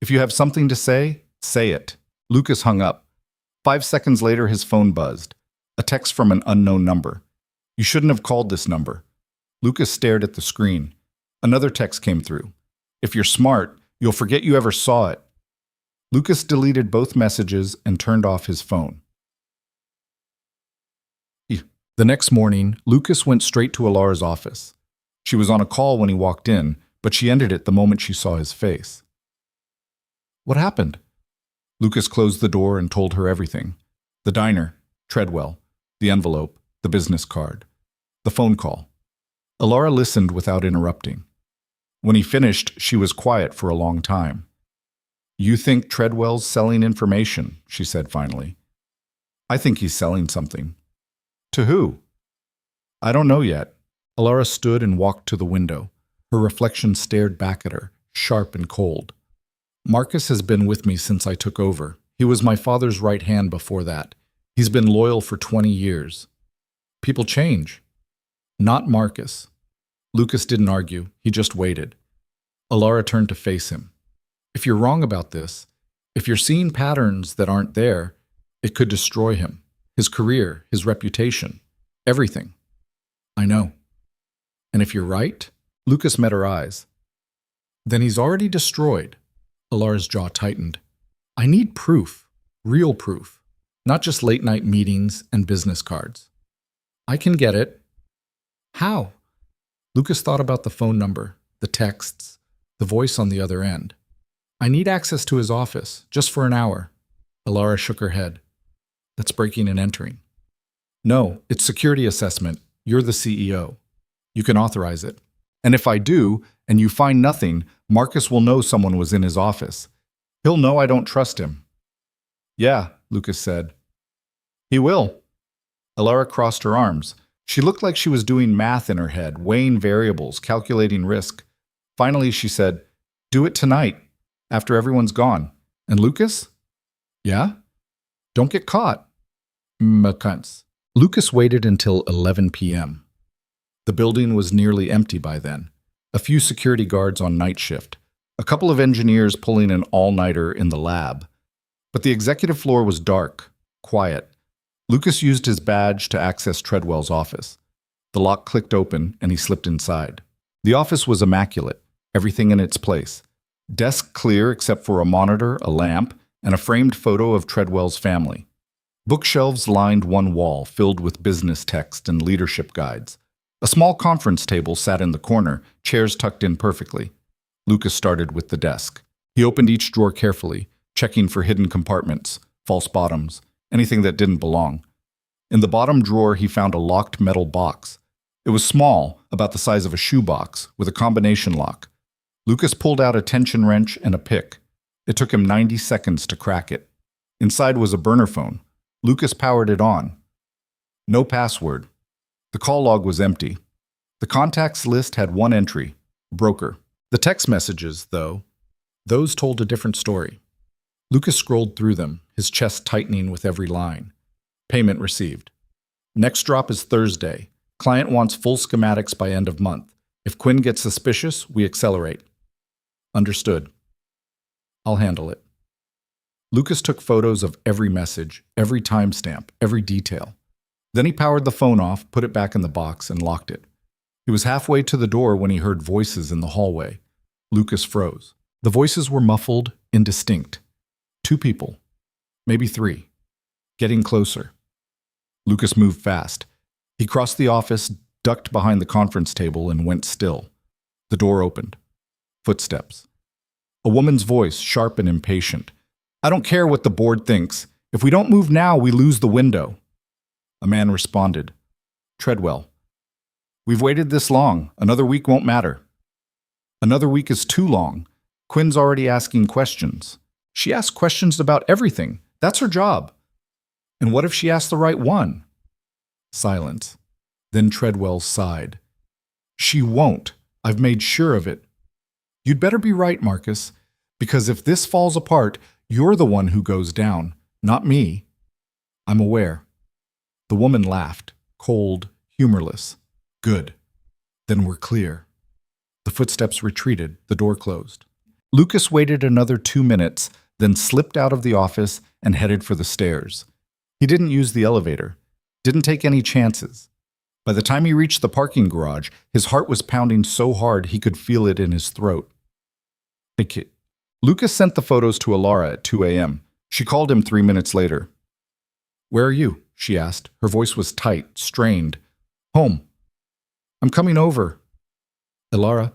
"If you have something to say, say it." Lucas hung up. 5 seconds later, his phone buzzed. A text from an unknown number. "You shouldn't have called this number." Lucas stared at the screen. Another text came through. "If you're smart, you'll forget you ever saw it." Lucas deleted both messages and turned off his phone. The next morning, Lucas went straight to Alara's office. She was on a call when he walked in, but she ended it the moment she saw his face. "What happened?" Lucas closed the door and told her everything. The diner, Treadwell, the envelope, the business card, the phone call. Alara listened without interrupting. When he finished, she was quiet for a long time. "You think Treadwell's selling information," she said finally. "I think he's selling something." "To who?" "I don't know yet." Alara stood and walked to the window. Her reflection stared back at her, sharp and cold. "Marcus has been with me since I took over. He was my father's right hand before that. He's been loyal for 20 years. People change." "Not Marcus." Lucas didn't argue. He just waited. Alara turned to face him. "If you're wrong about this, if you're seeing patterns that aren't there, it could destroy him, his career, his reputation, everything." "I know." "And if you're right?" Lucas met her eyes. "Then he's already destroyed." Alara's jaw tightened. "I need proof, real proof, not just late-night meetings and business cards." "I can get it." "How?" Lucas thought about the phone number, the texts, the voice on the other end. "I need access to his office, just for an hour." Alara shook her head. "That's breaking and entering." "No, it's security assessment. You're the CEO. You can authorize it. And if I do, and you find nothing, Marcus will know someone was in his office. He'll know I don't trust him." "Yeah," Lucas said. "He will." Alara crossed her arms. She looked like she was doing math in her head, weighing variables, calculating risk. Finally, she said, "Do it tonight, after everyone's gone." "And Lucas?" "Yeah?" "Don't get caught." "Cunts." Lucas waited until 11 p.m. The building was nearly empty by then. A few security guards on night shift, a couple of engineers pulling an all-nighter in the lab. But the executive floor was dark, quiet. Lucas used his badge to access Treadwell's office. The lock clicked open and he slipped inside. The office was immaculate, everything in its place. Desk clear except for a monitor, a lamp, and a framed photo of Treadwell's family. Bookshelves lined one wall, filled with business text and leadership guides. A small conference table sat in the corner, chairs tucked in perfectly. Lucas started with the desk. He opened each drawer carefully, checking for hidden compartments, false bottoms, anything that didn't belong. In the bottom drawer, he found a locked metal box. It was small, about the size of a shoebox, with a combination lock. Lucas pulled out a tension wrench and a pick. It took him 90 seconds to crack it. Inside was a burner phone. Lucas powered it on. No password. The call log was empty. The contacts list had one entry, broker. The text messages, though, those told a different story. Lucas scrolled through them, his chest tightening with every line. Payment received. Next drop is Thursday. Client wants full schematics by end of month. If Quinn gets suspicious, we accelerate. Understood. I'll handle it. Lucas took photos of every message, every timestamp, every detail. Then he powered the phone off, put it back in the box, and locked it. He was halfway to the door when he heard voices in the hallway. Lucas froze. The voices were muffled, indistinct. 2 people, maybe 3, getting closer. Lucas moved fast. He crossed the office, ducked behind the conference table, and went still. The door opened. Footsteps. A woman's voice, sharp and impatient. I don't care what the board thinks. If we don't move now, we lose the window. A man responded. Treadwell. We've waited this long. Another week won't matter. Another week is too long. Quinn's already asking questions. She asks questions about everything. That's her job. And what if she asks the right one? Silence. Then Treadwell sighed. She won't. I've made sure of it. You'd better be right, Marcus, because if this falls apart, you're the one who goes down, not me. I'm aware. The woman laughed, cold, humorless. Good. Then we're clear. The footsteps retreated, the door closed. Lucas waited another 2 minutes, then slipped out of the office and headed for the stairs. He didn't use the elevator, didn't take any chances. By the time he reached the parking garage, his heart was pounding so hard he could feel it in his throat. Hey, kid. Lucas sent the photos to Alara at 2 a.m. She called him 3 minutes later. Where are you? She asked. Her voice was tight, strained. Home. I'm coming over. Alara,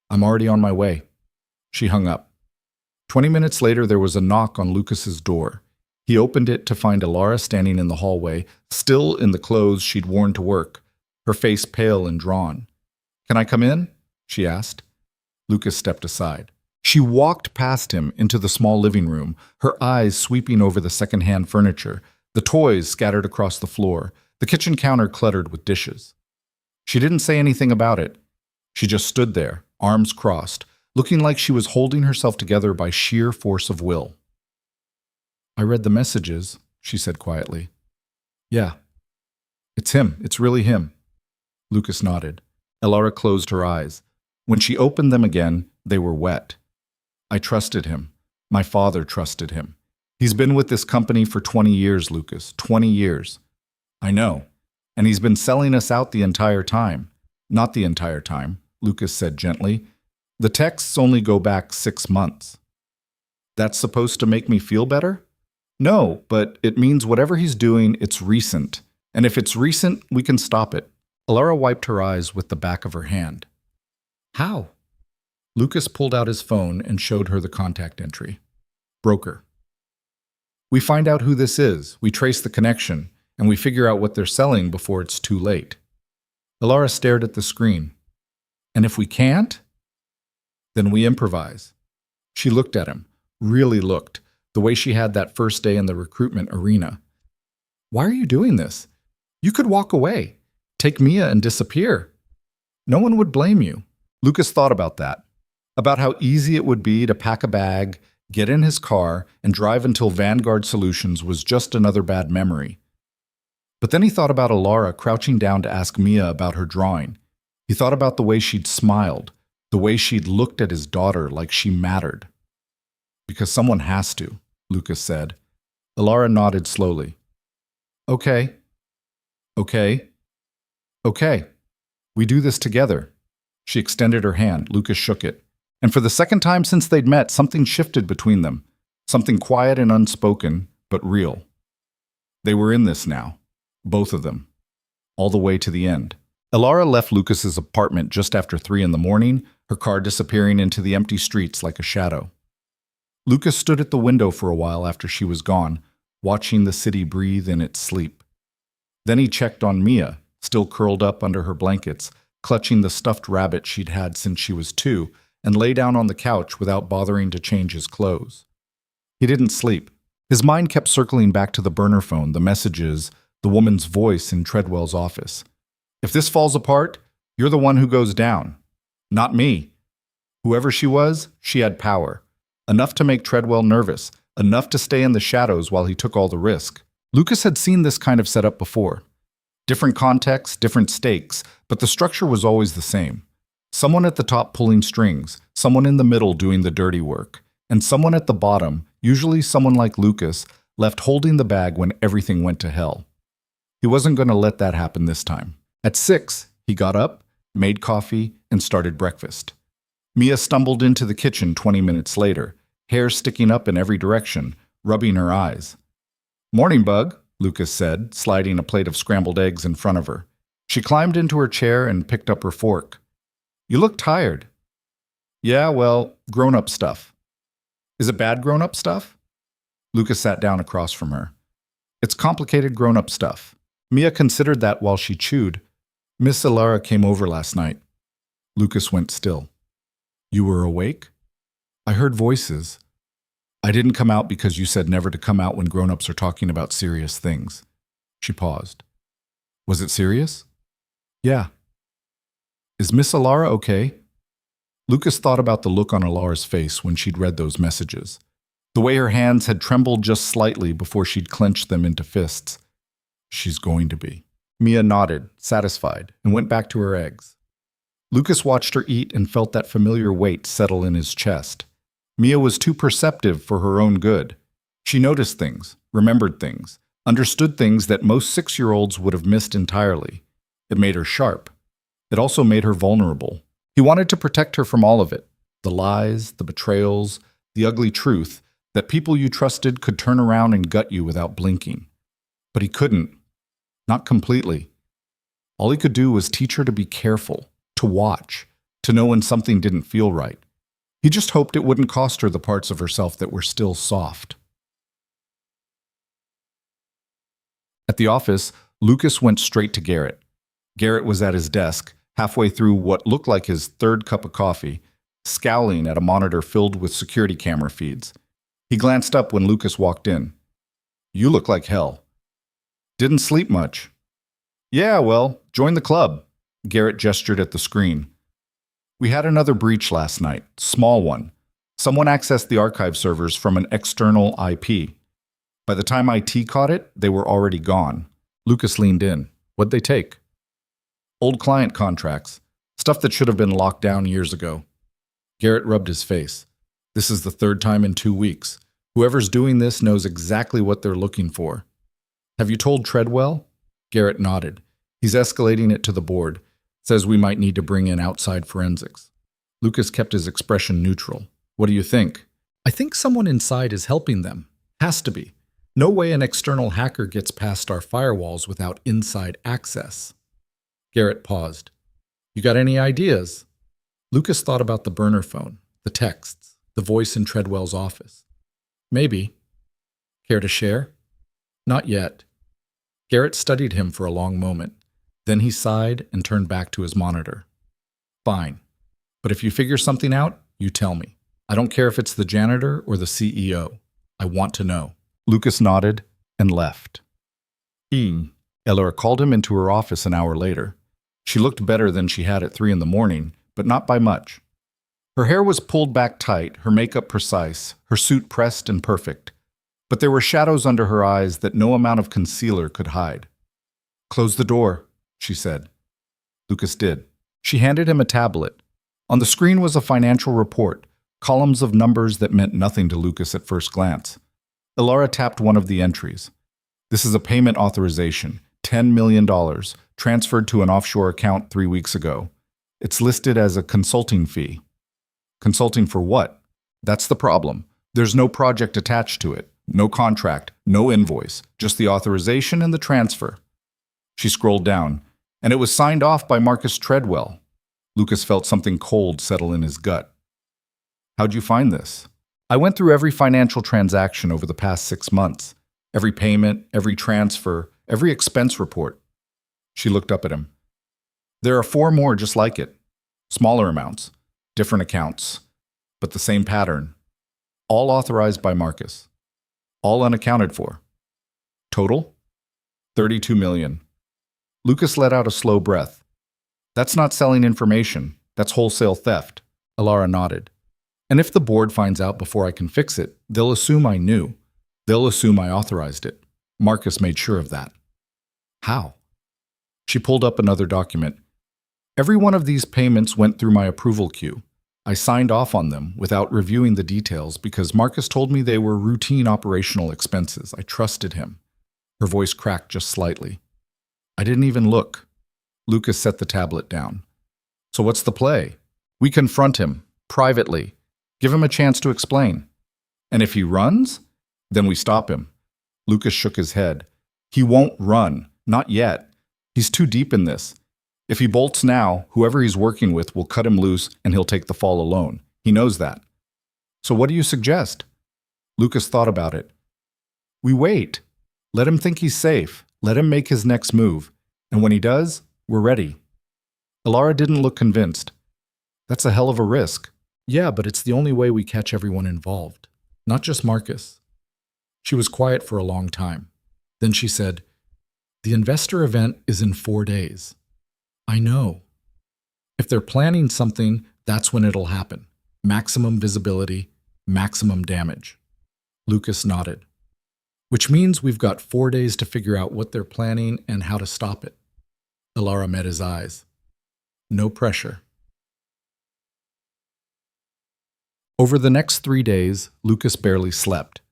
I'm already on my way. She hung up. 20 minutes later, there was a knock on Lucas's door. He opened it to find Alara standing in the hallway, still in the clothes she'd worn to work, her face pale and drawn. Can I come in? She asked. Lucas stepped aside. She walked past him into the small living room, her eyes sweeping over the second-hand furniture, the toys scattered across the floor, the kitchen counter cluttered with dishes. She didn't say anything about it. She just stood there, arms crossed, looking like she was holding herself together by sheer force of will. I read the messages, she said quietly. Yeah. It's him. It's really him. Lucas nodded. Alara closed her eyes. When she opened them again, they were wet. I trusted him. My father trusted him. He's been with this company for 20 years, Lucas. 20 years. I know. And he's been selling us out the entire time. Not the entire time, Lucas said gently. The texts only go back 6 months. That's supposed to make me feel better? No, but it means whatever he's doing, it's recent. And if it's recent, we can stop it. Alara wiped her eyes with the back of her hand. How? Lucas pulled out his phone and showed her the contact entry. Broker. We find out who this is, we trace the connection, and we figure out what they're selling before it's too late. Alara stared at the screen. And if we can't? Then we improvise. She looked at him, really looked, the way she had that first day in the recruitment arena. Why are you doing this? You could walk away, take Mia and disappear. No one would blame you. Lucas thought about that, about how easy it would be to pack a bag, get in his car, and drive until Vanguard Solutions was just another bad memory. But then he thought about Alara crouching down to ask Mia about her drawing. He thought about the way she'd smiled, the way she'd looked at his daughter like she mattered. Because someone has to, Lucas said. Alara nodded slowly. Okay. Okay. Okay. We do this together. She extended her hand. Lucas shook it. And for the second time since they'd met, something shifted between them. Something quiet and unspoken, but real. They were in this now. Both of them. All the way to the end. Alara left Lucas's apartment just after 3 in the morning, her car disappearing into the empty streets like a shadow. Lucas stood at the window for a while after she was gone, watching the city breathe in its sleep. Then he checked on Mia, still curled up under her blankets, clutching the stuffed rabbit she'd had since she was 2, and lay down on the couch without bothering to change his clothes. He didn't sleep. His mind kept circling back to the burner phone, the messages, the woman's voice in Treadwell's office. If this falls apart, you're the one who goes down. Not me. Whoever she was, she had power. Enough to make Treadwell nervous, enough to stay in the shadows while he took all the risk. Lucas had seen this kind of setup before. Different contexts, different stakes, but the structure was always the same. Someone at the top pulling strings, someone in the middle doing the dirty work, and someone at the bottom, usually someone like Lucas, left holding the bag when everything went to hell. He wasn't going to let that happen this time. At 6, he got up, made coffee, and started breakfast. Mia stumbled into the kitchen 20 minutes later, hair sticking up in every direction, rubbing her eyes. "Morning, Bug," Lucas said, sliding a plate of scrambled eggs in front of her. She climbed into her chair and picked up her fork. "You look tired." "Yeah, well, grown-up stuff." "Is it bad grown-up stuff?" Lucas sat down across from her. "It's complicated grown-up stuff." Mia considered that while she chewed. "Miss Ilara came over last night." Lucas went still. "You were awake?" "I heard voices." "I didn't come out because you said never to come out when grown-ups are talking about serious things." She paused. "Was it serious?" "Yeah." "Is Miss Ilara okay?" Lucas thought about the look on Ilara's face when she'd read those messages. The way her hands had trembled just slightly before she'd clenched them into fists. "She's going to be." Mia nodded, satisfied, and went back to her eggs. Lucas watched her eat and felt that familiar weight settle in his chest. Mia was too perceptive for her own good. She noticed things, remembered things, understood things that most 6-year-olds would have missed entirely. It made her sharp. It also made her vulnerable. He wanted to protect her from all of it. The lies, the betrayals, the ugly truth, that people you trusted could turn around and gut you without blinking. But he couldn't. Not completely. All he could do was teach her to be careful, to watch, to know when something didn't feel right. He just hoped it wouldn't cost her the parts of herself that were still soft. At the office, Lucas went straight to Garrett. Garrett was at his desk, halfway through what looked like his 3rd cup of coffee, scowling at a monitor filled with security camera feeds. He glanced up when Lucas walked in. "You look like hell." "Didn't sleep much." "Yeah, well, join the club." Garrett gestured at the screen. "We had another breach last night, small one. Someone accessed the archive servers from an external IP. By the time IT caught it, they were already gone." Lucas leaned in. "What'd they take?" "Old client contracts. Stuff that should have been locked down years ago." Garrett rubbed his face. "This is the 3rd time in 2 weeks. Whoever's doing this knows exactly what they're looking for." "Have you told Treadwell?" Garrett nodded. "He's escalating it to the board. Says we might need to bring in outside forensics." Lucas kept his expression neutral. "What do you think?" "I think someone inside is helping them. Has to be. No way an external hacker gets past our firewalls without inside access." Garrett paused. "You got any ideas?" Lucas thought about the burner phone, the texts, the voice in Treadwell's office. "Maybe." "Care to share?" "Not yet." Garrett studied him for a long moment. Then he sighed and turned back to his monitor. "Fine. But if you figure something out, you tell me. I don't care if it's the janitor or the CEO. I want to know." Lucas nodded and left. Elora called him into her office an hour later. She looked better than she had at 3 in the morning, but not by much. Her hair was pulled back tight, her makeup precise, her suit pressed and perfect. But there were shadows under her eyes that no amount of concealer could hide. "Close the door," she said. Lucas did. She handed him a tablet. On the screen was a financial report, columns of numbers that meant nothing to Lucas at first glance. Ilara tapped one of the entries. "This is a payment authorization, $10 million, transferred to an offshore account 3 weeks ago. It's listed as a consulting fee." Consulting for what? That's the problem. There's no project attached to it, no contract, no invoice, just the authorization and the transfer. She scrolled down, and it was signed off by Marcus Treadwell. Lucas felt something cold settle in his gut. "How'd you find this?" "I went through every financial transaction over the past 6 months. Every payment, every transfer, every expense report." She looked up at him. There are 4 more just like it. Smaller amounts, different accounts, but the same pattern. All authorized by Marcus. All unaccounted for. Total? 32 million. Lucas let out a slow breath. That's not selling information. That's wholesale theft. Alara nodded. And if the board finds out before I can fix it, they'll assume I knew. They'll assume I authorized it. Marcus made sure of that. How? She pulled up another document. Every one of these payments went through my approval queue. I signed off on them without reviewing the details because Marcus told me they were routine operational expenses. I trusted him. Her voice cracked just slightly. I didn't even look. Lucas set the tablet down. So what's the play? We confront him, privately. Give him a chance to explain. And if he runs, then we stop him. Lucas shook his head. He won't run. Not yet. He's too deep in this. If he bolts now, whoever he's working with will cut him loose and he'll take the fall alone. He knows that. So what do you suggest? Lucas thought about it. We wait. Let him think he's safe. Let him make his next move. And when he does, we're ready. Alara didn't look convinced. That's a hell of a risk. Yeah, but it's the only way we catch everyone involved. Not just Marcus. She was quiet for a long time. Then she said, The investor event is in 4 days. I know. If they're planning something, that's when it'll happen. Maximum visibility, maximum damage. Lucas nodded. Which means we've got 4 days to figure out what they're planning and how to stop it. Alara met his eyes. No pressure. Over the next 3 days, Lucas barely slept.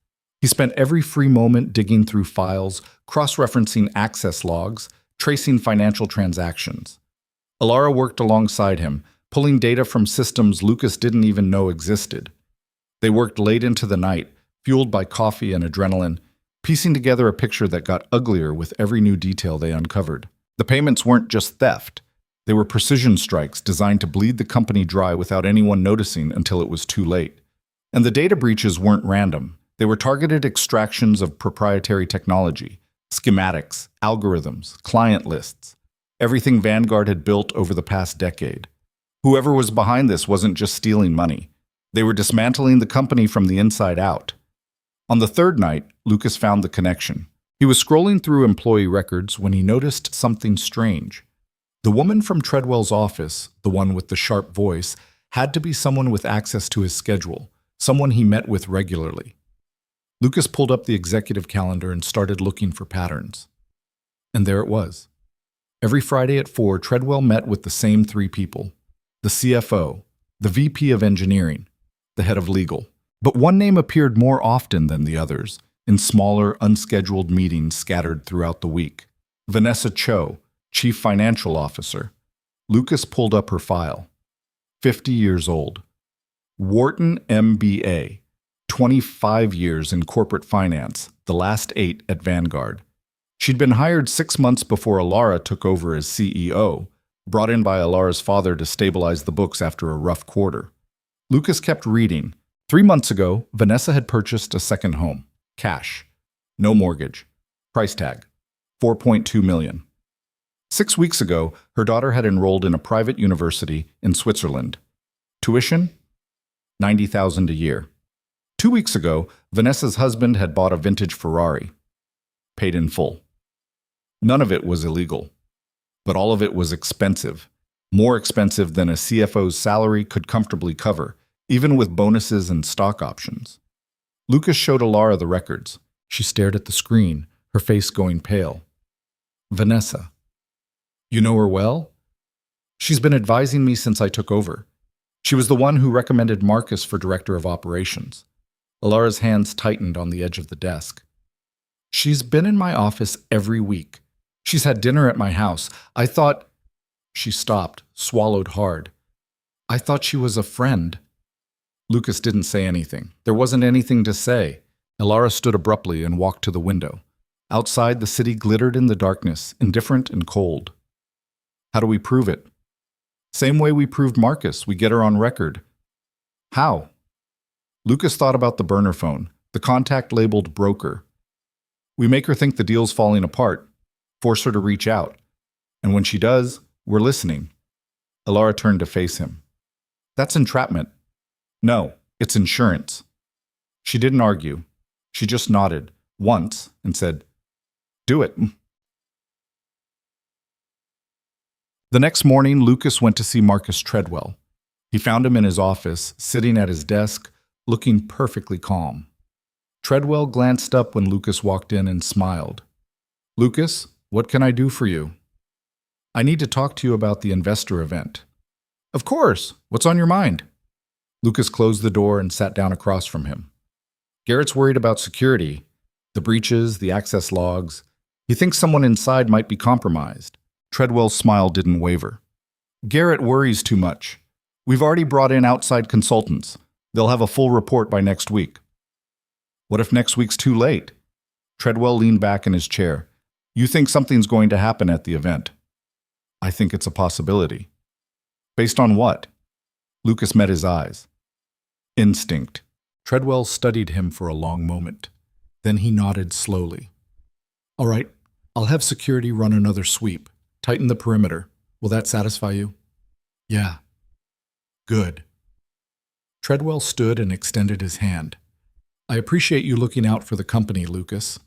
He spent every free moment digging through files, cross-referencing access logs, tracing financial transactions. Alara worked alongside him, pulling data from systems Lucas didn't even know existed. They worked late into the night, fueled by coffee and adrenaline, piecing together a picture that got uglier with every new detail they uncovered. The payments weren't just theft. They were precision strikes designed to bleed the company dry without anyone noticing until it was too late. And the data breaches weren't random. They were targeted extractions of proprietary technology, schematics, algorithms, client lists, everything Vanguard had built over the past decade. Whoever was behind this wasn't just stealing money. They were dismantling the company from the inside out. On the third night, Lucas found the connection. He was scrolling through employee records when he noticed something strange. The woman from Treadwell's office, the one with the sharp voice, had to be someone with access to his schedule, someone he met with regularly. Lucas pulled up the executive calendar and started looking for patterns. And there it was. Every Friday at 4, Treadwell met with the same 3 people. The CFO, the VP of engineering, the head of legal. But one name appeared more often than the others, in smaller, unscheduled meetings scattered throughout the week. Vanessa Cho, Chief Financial Officer. Lucas pulled up her file. 50 years old. Wharton MBA. 25 years in corporate finance, the last 8 at Vanguard. She'd been hired 6 months before Alara took over as CEO, brought in by Alara's father to stabilize the books after a rough quarter. Lucas kept reading. 3 months ago, Vanessa had purchased a second home. Cash. No mortgage. Price tag. $4.2 million. 6 weeks ago, her daughter had enrolled in a private university in Switzerland. Tuition? $90,000 a year. 2 weeks ago, Vanessa's husband had bought a vintage Ferrari. Paid in full. None of it was illegal. But all of it was expensive. More expensive than a CFO's salary could comfortably cover, even with bonuses and stock options. Lucas showed Alara the records. She stared at the screen, her face going pale. Vanessa. You know her well? She's been advising me since I took over. She was the one who recommended Marcus for director of operations. Alara's hands tightened on the edge of the desk. She's been in my office every week. She's had dinner at my house. I thought... She stopped, swallowed hard. I thought she was a friend. Lucas didn't say anything. There wasn't anything to say. Alara stood abruptly and walked to the window. Outside, the city glittered in the darkness, indifferent and cold. How do we prove it? Same way we proved Marcus. We get her on record. How? Lucas thought about the burner phone, the contact labeled broker. We make her think the deal's falling apart, force her to reach out. And when she does, We're listening. Alara turned to face him. That's entrapment. No, it's insurance. She didn't argue. She just nodded once and said, Do it. The next morning, Lucas went to see Marcus Treadwell. He found him in his office, sitting at his desk, looking perfectly calm. Treadwell glanced up when Lucas walked in and smiled. Lucas, what can I do for you? I need to talk to you about the investor event. Of course. What's on your mind? Lucas closed the door and sat down across from him. Garrett's worried about security, the breaches, the access logs. He thinks someone inside might be compromised. Treadwell's smile didn't waver. Garrett worries too much. We've already brought in outside consultants. They'll have a full report by next week. What if next week's too late? Treadwell leaned back in his chair. You think something's going to happen at the event? I think it's a possibility. Based on what? Lucas met his eyes. Instinct. Treadwell studied him for a long moment. Then he nodded slowly. All right, I'll have security run another sweep. Tighten the perimeter. Will that satisfy you? Yeah. Good. Treadwell stood and extended his hand. I appreciate you looking out for the company, Lucas.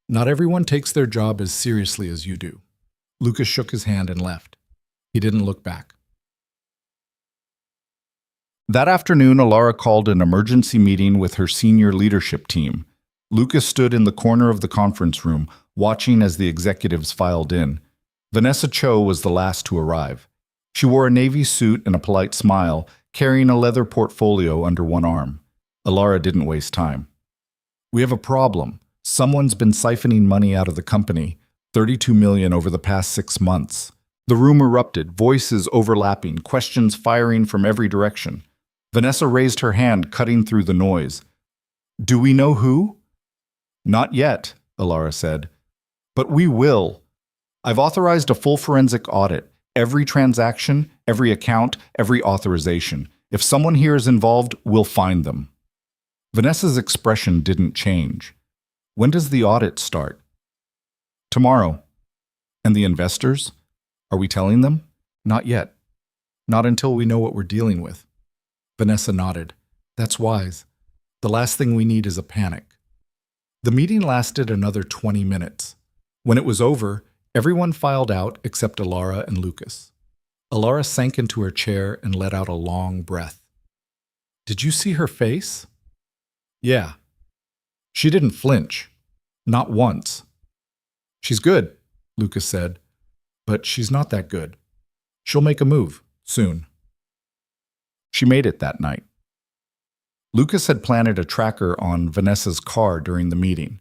Not everyone takes their job as seriously as you do. Lucas shook his hand and left. He didn't look back. That afternoon, Alara called an emergency meeting with her senior leadership team. Lucas stood in the corner of the conference room, watching as the executives filed in. Vanessa Cho was the last to arrive. She wore a navy suit and a polite smile, carrying a leather portfolio under one arm. Alara didn't waste time. We have a problem. Someone's been siphoning money out of the company, $32 million over the past 6 months. The room erupted, voices overlapping, questions firing from every direction. Vanessa raised her hand, cutting through the noise. Do we know who? Not yet, Alara said. But we will. I've authorized a full forensic audit. Every transaction, every account, every authorization. If someone here is involved, we'll find them. Vanessa's expression didn't change. When does the audit start? Tomorrow. And the investors? Are we telling them? Not yet. Not until we know what we're dealing with. Vanessa nodded. That's wise. The last thing we need is a panic. The meeting lasted another 20 minutes. When it was over, everyone filed out except Alara and Lucas. Alara sank into her chair and let out a long breath. Did you see her face? Yeah. She didn't flinch. Not once. She's good, Lucas said, but she's not that good. She'll make a move, soon. She made it that night. Lucas had planted a tracker on Vanessa's car during the meeting,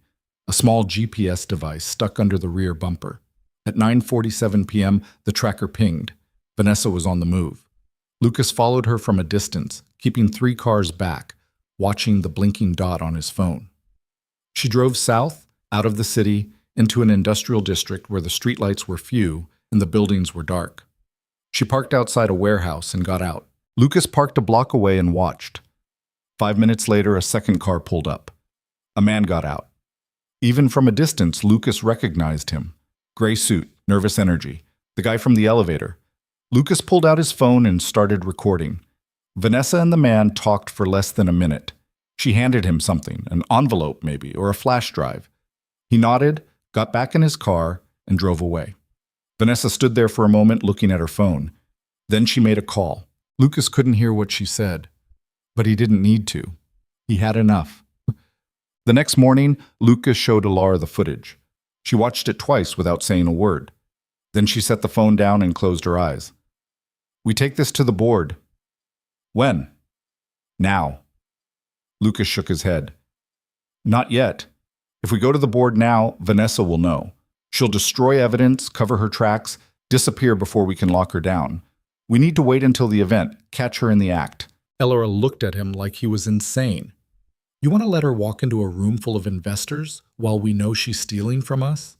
a small GPS device stuck under the rear bumper. At 9:47 p.m., the tracker pinged. Vanessa was on the move. Lucas followed her from a distance, keeping 3 cars back, watching the blinking dot on his phone. She drove south, out of the city, into an industrial district where the streetlights were few and the buildings were dark. She parked outside a warehouse and got out. Lucas parked a block away and watched. 5 minutes later, a second car pulled up. A man got out. Even from a distance, Lucas recognized him. Gray suit, nervous energy. The guy from the elevator. Lucas pulled out his phone and started recording. Vanessa and the man talked for less than a minute. She handed him something, an envelope maybe, or a flash drive. He nodded, got back in his car, and drove away. Vanessa stood there for a moment looking at her phone. Then she made a call. Lucas couldn't hear what she said, but he didn't need to. He had enough. The next morning, Lucas showed Alara the footage. She watched it twice without saying a word. Then she set the phone down and closed her eyes. We take this to the board. When? Now. Lucas shook his head. Not yet. If we go to the board now, Vanessa will know. She'll destroy evidence, cover her tracks, disappear before we can lock her down. We need to wait until the event, catch her in the act. Alara looked at him like he was insane. You want to let her walk into a room full of investors while we know she's stealing from us?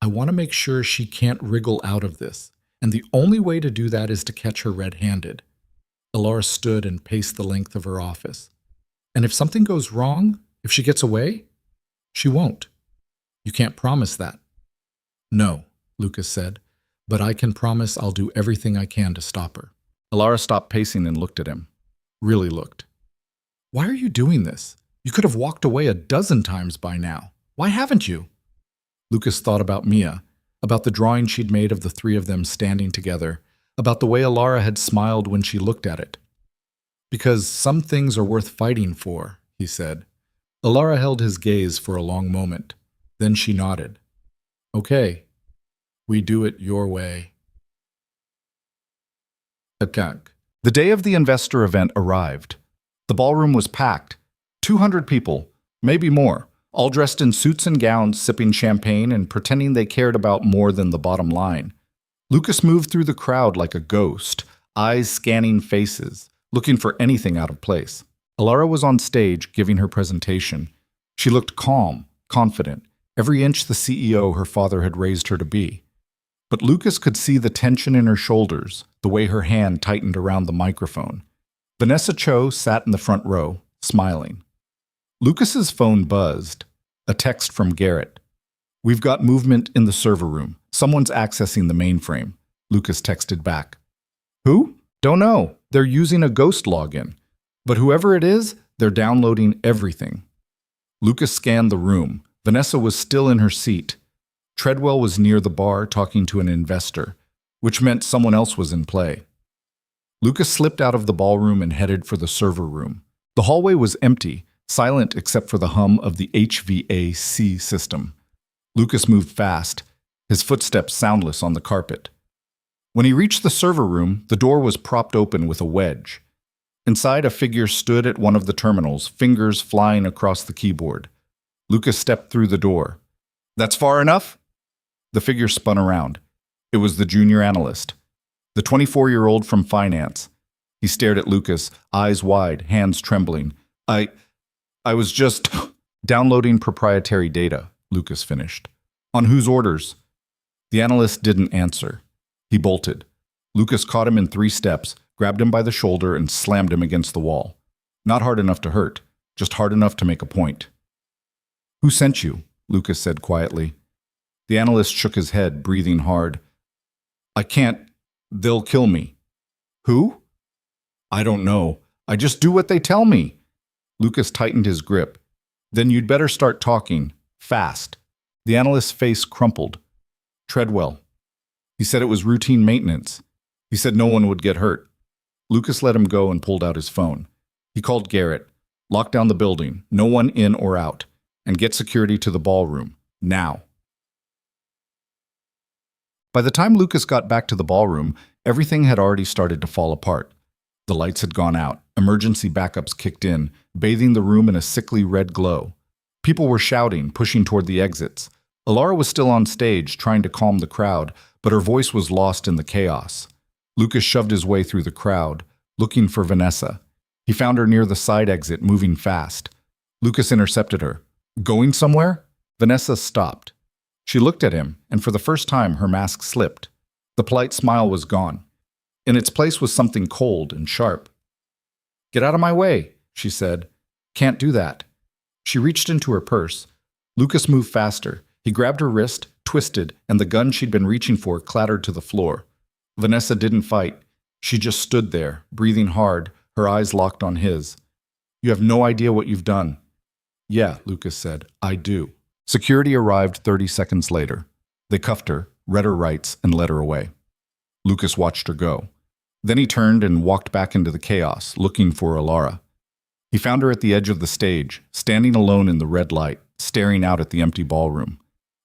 I want to make sure she can't wriggle out of this, and the only way to do that is to catch her red-handed. Alara stood and paced the length of her office. And if something goes wrong, if she gets away, she won't. You can't promise that. No, Lucas said, but I can promise I'll do everything I can to stop her. Alara stopped pacing and looked at him. Really looked. Why are you doing this? You could have walked away a dozen times by now. Why haven't you? Lucas thought about Mia, about the drawing she'd made of the three of them standing together, about the way Alara had smiled when she looked at it. Because some things are worth fighting for, he said. Alara held his gaze for a long moment. Then she nodded. Okay, we do it your way. The day of the investor event arrived. The ballroom was packed. 200 people, maybe more, all dressed in suits and gowns, sipping champagne and pretending they cared about more than the bottom line. Lucas moved through the crowd like a ghost, eyes scanning faces, looking for anything out of place. Alara was on stage giving her presentation. She looked calm, confident, every inch the CEO her father had raised her to be. But Lucas could see the tension in her shoulders, the way her hand tightened around the microphone. Vanessa Cho sat in the front row, smiling. Lucas's phone buzzed. A text from Garrett. We've got movement in the server room. Someone's accessing the mainframe. Lucas texted back. Who? Don't know. They're using a ghost login. But whoever it is, they're downloading everything. Lucas scanned the room. Vanessa was still in her seat. Treadwell was near the bar talking to an investor, which meant someone else was in play. Lucas slipped out of the ballroom and headed for the server room. The hallway was empty, silent except for the hum of the HVAC system. Lucas moved fast, his footsteps soundless on the carpet. When he reached the server room, the door was propped open with a wedge. Inside, a figure stood at one of the terminals, fingers flying across the keyboard. Lucas stepped through the door. That's far enough? The figure spun around. It was the junior analyst, the 24-year-old from finance. He stared at Lucas, eyes wide, hands trembling. I was just downloading proprietary data, Lucas finished. On whose orders? The analyst didn't answer. He bolted. Lucas caught him in 3 steps, grabbed him by the shoulder, and slammed him against the wall. Not hard enough to hurt, just hard enough to make a point. Who sent you? Lucas said quietly. The analyst shook his head, breathing hard. I can't. They'll kill me. Who? I don't know. I just do what they tell me. Lucas tightened his grip. Then you'd better start talking. Fast. The analyst's face crumpled. Treadwell. He said it was routine maintenance. He said no one would get hurt. Lucas let him go and pulled out his phone. He called Garrett. Lock down the building, no one in or out, and get security to the ballroom. Now. By the time Lucas got back to the ballroom, everything had already started to fall apart. The lights had gone out. Emergency backups kicked in, bathing the room in a sickly red glow. People were shouting, pushing toward the exits. Alara was still on stage, trying to calm the crowd, but her voice was lost in the chaos. Lucas shoved his way through the crowd, looking for Vanessa. He found her near the side exit, moving fast. Lucas intercepted her. Going somewhere? Vanessa stopped. She looked at him, and for the first time her mask slipped. The polite smile was gone. In its place was something cold and sharp. Get out of my way, she said. Can't do that. She reached into her purse. Lucas moved faster. He grabbed her wrist, twisted, and the gun she'd been reaching for clattered to the floor. Vanessa didn't fight. She just stood there, breathing hard, her eyes locked on his. You have no idea what you've done. Yeah, Lucas said, I do. Security arrived 30 seconds later. They cuffed her, read her rights, and led her away. Lucas watched her go. Then he turned and walked back into the chaos, looking for Alara. He found her at the edge of the stage, standing alone in the red light, staring out at the empty ballroom.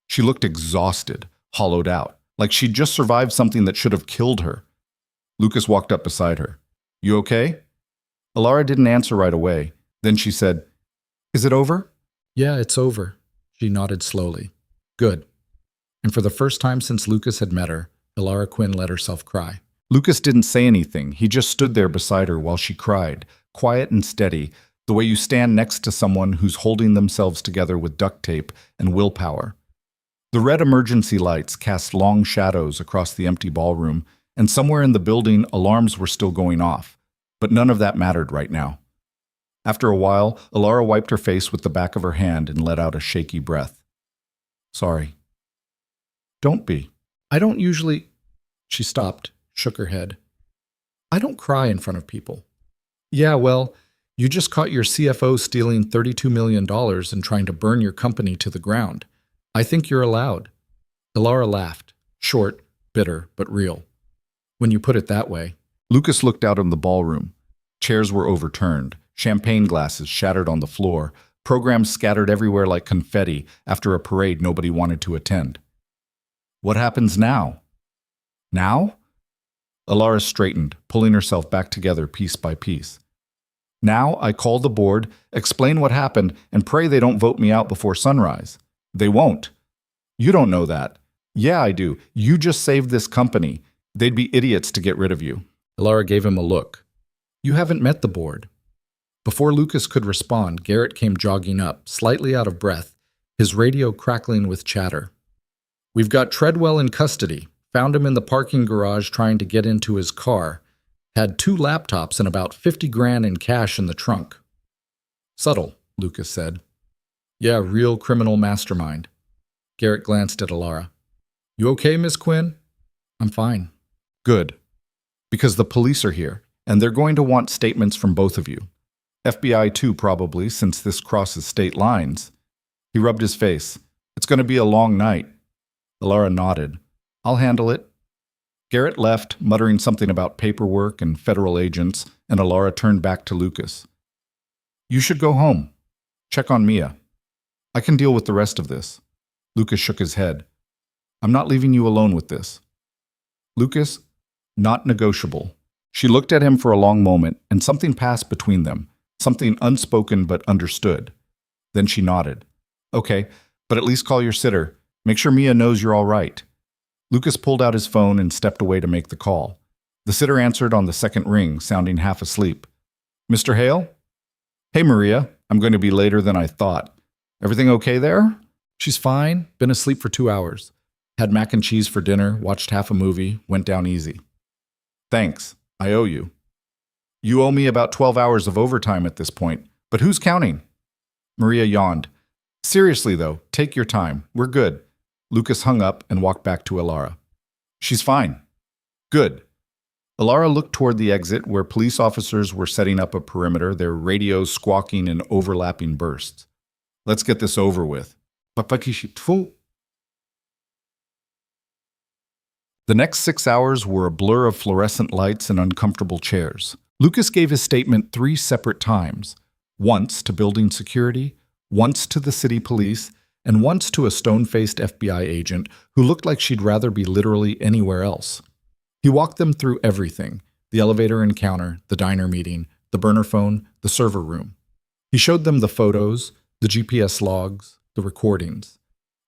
She looked exhausted, hollowed out, like she'd just survived something that should have killed her. Lucas walked up beside her. You okay? Alara didn't answer right away. Then she said, Is it over? Yeah, it's over. She nodded slowly. Good. And for the first time since Lucas had met her, Alara Quinn let herself cry. Lucas didn't say anything. He just stood there beside her while she cried, quiet and steady, the way you stand next to someone who's holding themselves together with duct tape and willpower. The red emergency lights cast long shadows across the empty ballroom, and somewhere in the building alarms were still going off, but none of that mattered right now. After a while, Alara wiped her face with the back of her hand and let out a shaky breath. Sorry. Don't be. I don't usually... She stopped, shook her head. I don't cry in front of people. Yeah, well, you just caught your CFO stealing $32 million and trying to burn your company to the ground. I think you're allowed. Ilara laughed, short, bitter, but real. When you put it that way. Lucas looked out in the ballroom. Chairs were overturned, champagne glasses shattered on the floor, programs scattered everywhere like confetti after a parade nobody wanted to attend. What happens now? Now? Ilara straightened, pulling herself back together piece by piece. Now I call the board, explain what happened, and pray they don't vote me out before sunrise. They won't. You don't know that. Yeah, I do. You just saved this company. They'd be idiots to get rid of you. Ilara gave him a look. You haven't met the board. Before Lucas could respond, Garrett came jogging up, slightly out of breath, his radio crackling with chatter. We've got Treadwell in custody. Found him in the parking garage trying to get into his car. Had 2 laptops and about 50 grand in cash in the trunk. Subtle, Lucas said. Yeah, real criminal mastermind. Garrett glanced at Ilara. You okay, Miss Quinn? I'm fine. Good. Because the police are here, and they're going to want statements from both of you. FBI too, probably, since this crosses state lines. He rubbed his face. It's going to be a long night. Ilara nodded. I'll handle it. Garrett left, muttering something about paperwork and federal agents, and Ilara turned back to Lucas. You should go home. Check on Mia. I can deal with the rest of this. Lucas shook his head. I'm not leaving you alone with this. Lucas, not negotiable. She looked at him for a long moment, and something passed between them, something unspoken but understood. Then she nodded. Okay, but at least call your sitter. Make sure Mia knows you're all right. Lucas pulled out his phone and stepped away to make the call. The sitter answered on the second ring, sounding half asleep. Mr. Hale? Hey, Maria. I'm going to be later than I thought. Everything okay there? She's fine. Been asleep for 2 hours. Had mac and cheese for dinner, watched half a movie, went down easy. Thanks. I owe you. You owe me about 12 hours of overtime at this point, but who's counting? Maria yawned. Seriously, though, take your time. We're good. Lucas hung up and walked back to Ilara. She's fine. Good. Ilara looked toward the exit where police officers were setting up a perimeter, their radios squawking in overlapping bursts. Let's get this over with. The next 6 hours were a blur of fluorescent lights and uncomfortable chairs. Lucas gave his statement 3 separate times, once to building security, once to the city police, and once to a stone-faced FBI agent who looked like she'd rather be literally anywhere else. He walked them through everything, the elevator encounter, the diner meeting, the burner phone, the server room. He showed them the photos, the GPS logs, the recordings.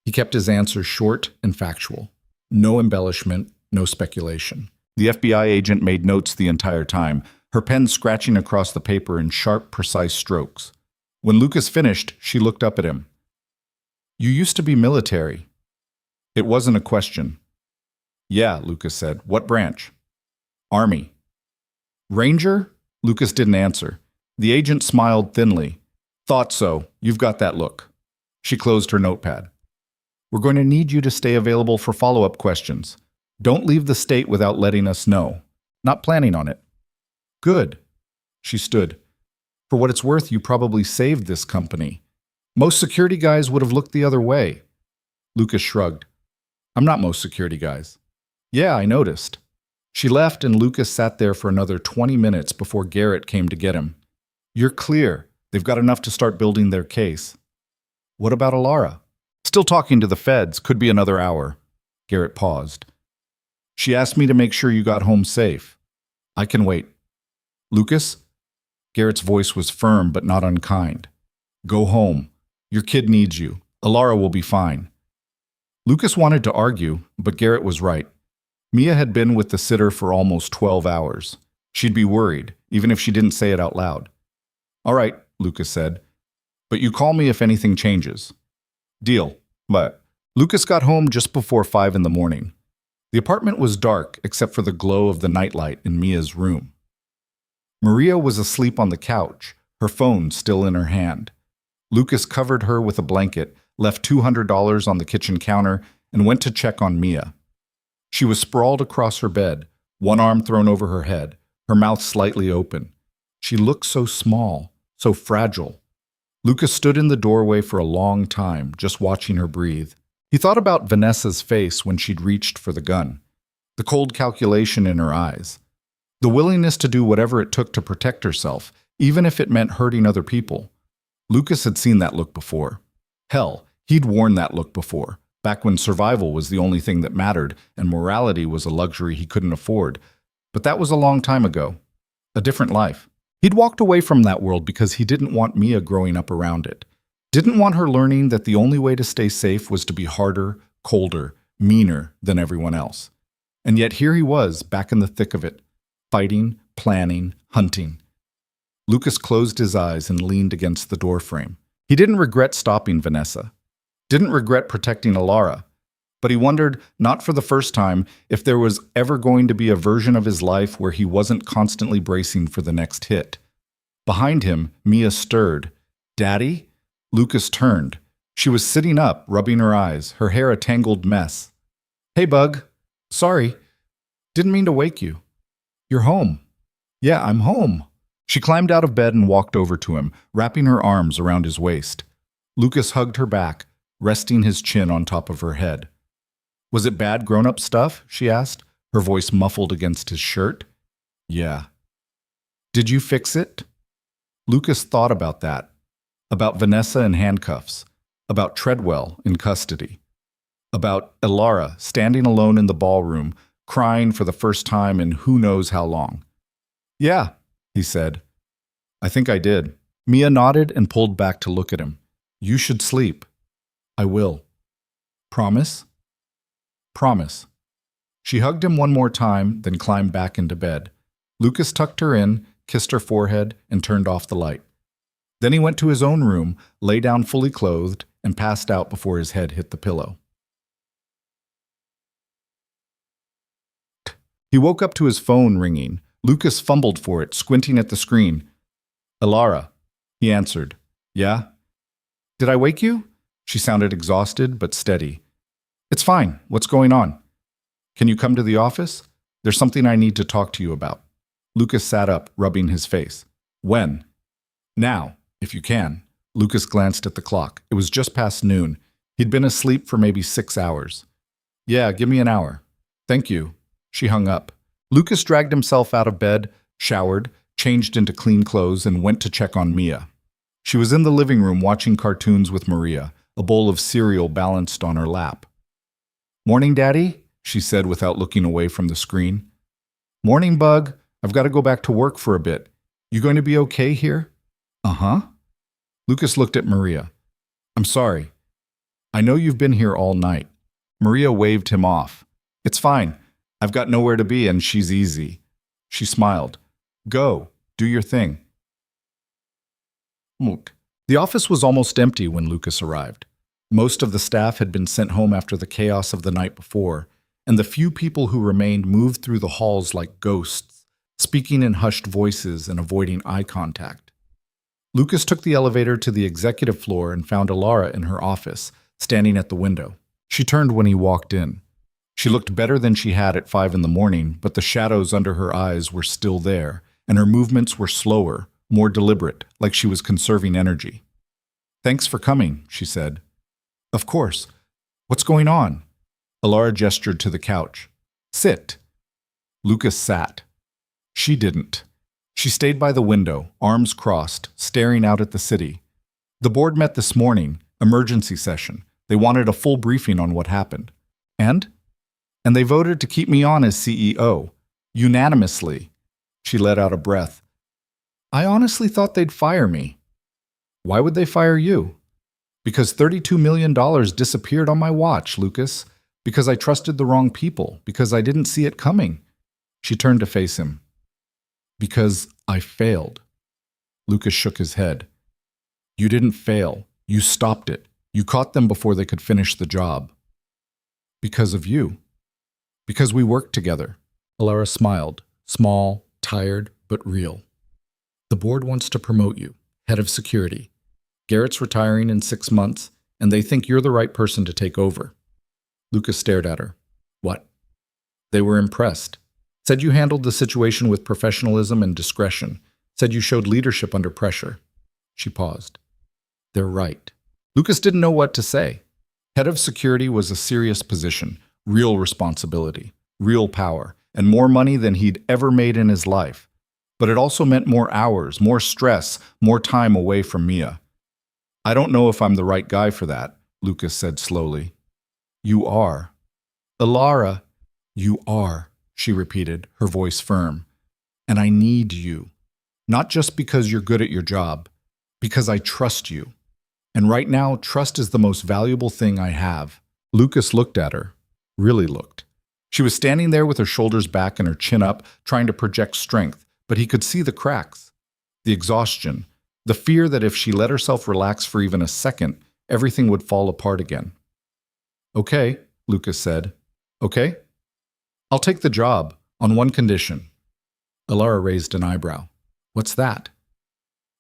He kept his answers short and factual. No embellishment, no speculation. The FBI agent made notes the entire time, her pen scratching across the paper in sharp, precise strokes. When Lucas finished, she looked up at him. You used to be military. It wasn't a question. Yeah, Lucas said. What branch? Army. Ranger? Lucas didn't answer. The agent smiled thinly. Thought so. You've got that look. She closed her notepad. We're going to need you to stay available for follow-up questions. Don't leave the state without letting us know. Not planning on it. Good. She stood. For what it's worth, you probably saved this company. Most security guys would have looked the other way. Lucas shrugged. I'm not most security guys. Yeah, I noticed. She left and Lucas sat there for another 20 minutes before Garrett came to get him. You're clear. They've got enough to start building their case. What about Ilara? Still talking to the feds. Could be another hour. Garrett paused. She asked me to make sure you got home safe. I can wait. Lucas? Garrett's voice was firm but not unkind. Go home. Your kid needs you. Ilara will be fine. Lucas wanted to argue, but Garrett was right. Mia had been with the sitter for almost 12 hours. She'd be worried, even if she didn't say it out loud. All right, Lucas said. But you call me if anything changes. Deal. But Lucas got home just before 5 in the morning. The apartment was dark except for the glow of the nightlight in Mia's room. Maria was asleep on the couch, her phone still in her hand. Lucas covered her with a blanket, left $200 on the kitchen counter, and went to check on Mia. She was sprawled across her bed, one arm thrown over her head, her mouth slightly open. She looked so small, so fragile. Lucas stood in the doorway for a long time, just watching her breathe. He thought about Vanessa's face when she'd reached for the gun, the cold calculation in her eyes, the willingness to do whatever it took to protect herself, even if it meant hurting other people. Lucas had seen that look before. Hell, he'd worn that look before, back when survival was the only thing that mattered and morality was a luxury he couldn't afford. But that was a long time ago. A different life. He'd walked away from that world because he didn't want Mia growing up around it. Didn't want her learning that the only way to stay safe was to be harder, colder, meaner than everyone else. And yet here he was, back in the thick of it, fighting, planning, hunting. Lucas closed his eyes and leaned against the doorframe. He didn't regret stopping Vanessa. Didn't regret protecting Alara. But he wondered, not for the first time, if there was ever going to be a version of his life where he wasn't constantly bracing for the next hit. Behind him, Mia stirred. "Daddy?" Lucas turned. She was sitting up, rubbing her eyes, her hair a tangled mess. "Hey, Bug. Sorry. Didn't mean to wake you. You're home." "Yeah, I'm home." She climbed out of bed and walked over to him, wrapping her arms around his waist. Lucas hugged her back, resting his chin on top of her head. "Was it bad grown-up stuff?" she asked, her voice muffled against his shirt. "Yeah." "Did you fix it?" Lucas thought about that. About Vanessa in handcuffs. About Treadwell in custody. About Alara standing alone in the ballroom, crying for the first time in who knows how long. "Yeah," he said. "I think I did." Mia nodded and pulled back to look at him. "You should sleep." "I will." "Promise?" "Promise." She hugged him one more time, then climbed back into bed. Lucas tucked her in, kissed her forehead, and turned off the light. Then he went to his own room, lay down fully clothed, and passed out before his head hit the pillow. He woke up to his phone ringing. Lucas fumbled for it, squinting at the screen. "Alara," he answered. "Yeah?" "Did I wake you?" She sounded exhausted, but steady. "It's fine. What's going on?" "Can you come to the office? There's something I need to talk to you about." Lucas sat up, rubbing his face. "When?" "Now, if you can." Lucas glanced at the clock. It was just past noon. He'd been asleep for maybe 6 hours. "Yeah, give me an hour." "Thank you." She hung up. Lucas dragged himself out of bed, showered, changed into clean clothes, and went to check on Mia. She was in the living room watching cartoons with Maria, a bowl of cereal balanced on her lap. "Morning, Daddy," she said without looking away from the screen. "Morning, Bug. I've got to go back to work for a bit. You going to be okay here?" "Uh-huh." Lucas looked at Maria. "I'm sorry. I know you've been here all night." Maria waved him off. "It's fine. I've got nowhere to be and she's easy." She smiled. "Go. Do your thing." The office was almost empty when Lucas arrived. Most of the staff had been sent home after the chaos of the night before, and the few people who remained moved through the halls like ghosts, speaking in hushed voices and avoiding eye contact. Lucas took the elevator to the executive floor and found Alara in her office, standing at the window. She turned when he walked in. She looked better than she had at 5 in the morning, but the shadows under her eyes were still there, and her movements were slower, more deliberate, like she was conserving energy. "Thanks for coming," she said. "Of course. What's going on?" Alara gestured to the couch. "Sit." Lucas sat. She didn't. She stayed by the window, arms crossed, staring out at the city. The board met this morning, emergency session. They wanted a full briefing on what happened. And they voted to keep me on as CEO. Unanimously. She let out a breath. "I honestly thought they'd fire me." "Why would they fire you?" "Because $32 million disappeared on my watch, Lucas. Because I trusted the wrong people. Because I didn't see it coming." She turned to face him. "Because I failed." Lucas shook his head. "You didn't fail. You stopped it. You caught them before they could finish the job." "Because of you." "Because we worked together." Alara smiled, small, tired, but real. "The board wants to promote you, head of security. Garrett's retiring in 6 months, and they think you're the right person to take over." Lucas stared at her. "What?" They were impressed. Said you handled the situation with professionalism and discretion. Said you showed leadership under pressure. She paused. They're right. Lucas didn't know what to say. Head of security was a serious position, real responsibility, real power, and more money than he'd ever made in his life. But it also meant more hours, more stress, more time away from Mia. I don't know if I'm the right guy for that, Lucas said slowly. You are. Alara, you are, she repeated, her voice firm. And I need you. Not just because you're good at your job, because I trust you. And right now, trust is the most valuable thing I have. Lucas looked at her, really looked. She was standing there with her shoulders back and her chin up, trying to project strength, but he could see the cracks, the exhaustion, the fear that if she let herself relax for even a second, everything would fall apart again. Okay, Lucas said. Okay? I'll take the job, on one condition. Alara raised an eyebrow. What's that?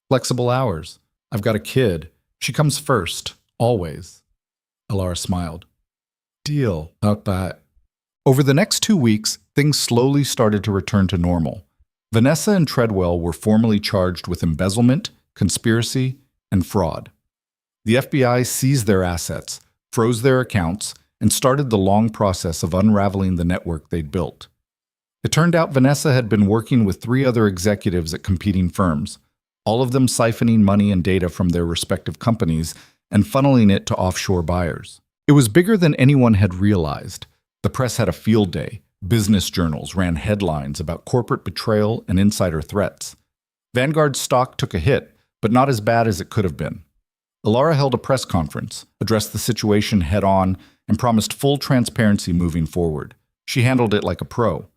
Flexible hours. I've got a kid. She comes first, always. Alara smiled. Deal about that. Over the next 2 weeks, things slowly started to return to normal. Vanessa and Treadwell were formally charged with embezzlement, conspiracy, and fraud. The FBI seized their assets, froze their accounts, and started the long process of unraveling the network they'd built. It turned out Vanessa had been working with 3 other executives at competing firms, all of them siphoning money and data from their respective companies and funneling it to offshore buyers. It was bigger than anyone had realized. The press had a field day. Business journals ran headlines about corporate betrayal and insider threats. Vanguard's stock took a hit, but not as bad as it could have been. Alara held a press conference, addressed the situation head-on, and promised full transparency moving forward. She handled it like a pro.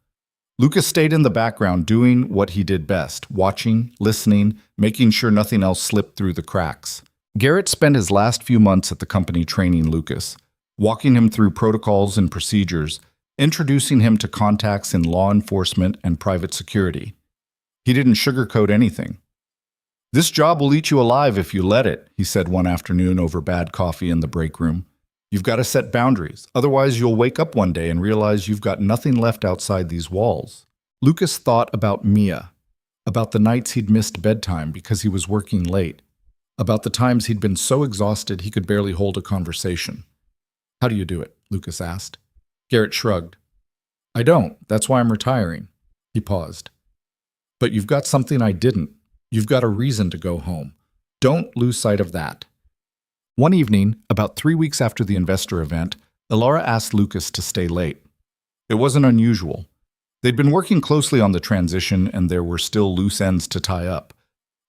Lucas stayed in the background doing what he did best, watching, listening, making sure nothing else slipped through the cracks. Garrett spent his last few months at the company training Lucas, walking him through protocols and procedures, introducing him to contacts in law enforcement and private security. He didn't sugarcoat anything. This job will eat you alive if you let it, he said one afternoon over bad coffee in the break room. You've got to set boundaries, otherwise you'll wake up one day and realize you've got nothing left outside these walls. Lucas thought about Mia, about the nights he'd missed bedtime because he was working late, about the times he'd been so exhausted he could barely hold a conversation. How do you do it? Lucas asked. Garrett shrugged. I don't. That's why I'm retiring. He paused. But you've got something I didn't. You've got a reason to go home. Don't lose sight of that. One evening, about 3 weeks after the investor event, Alara asked Lucas to stay late. It wasn't unusual. They'd been working closely on the transition and there were still loose ends to tie up.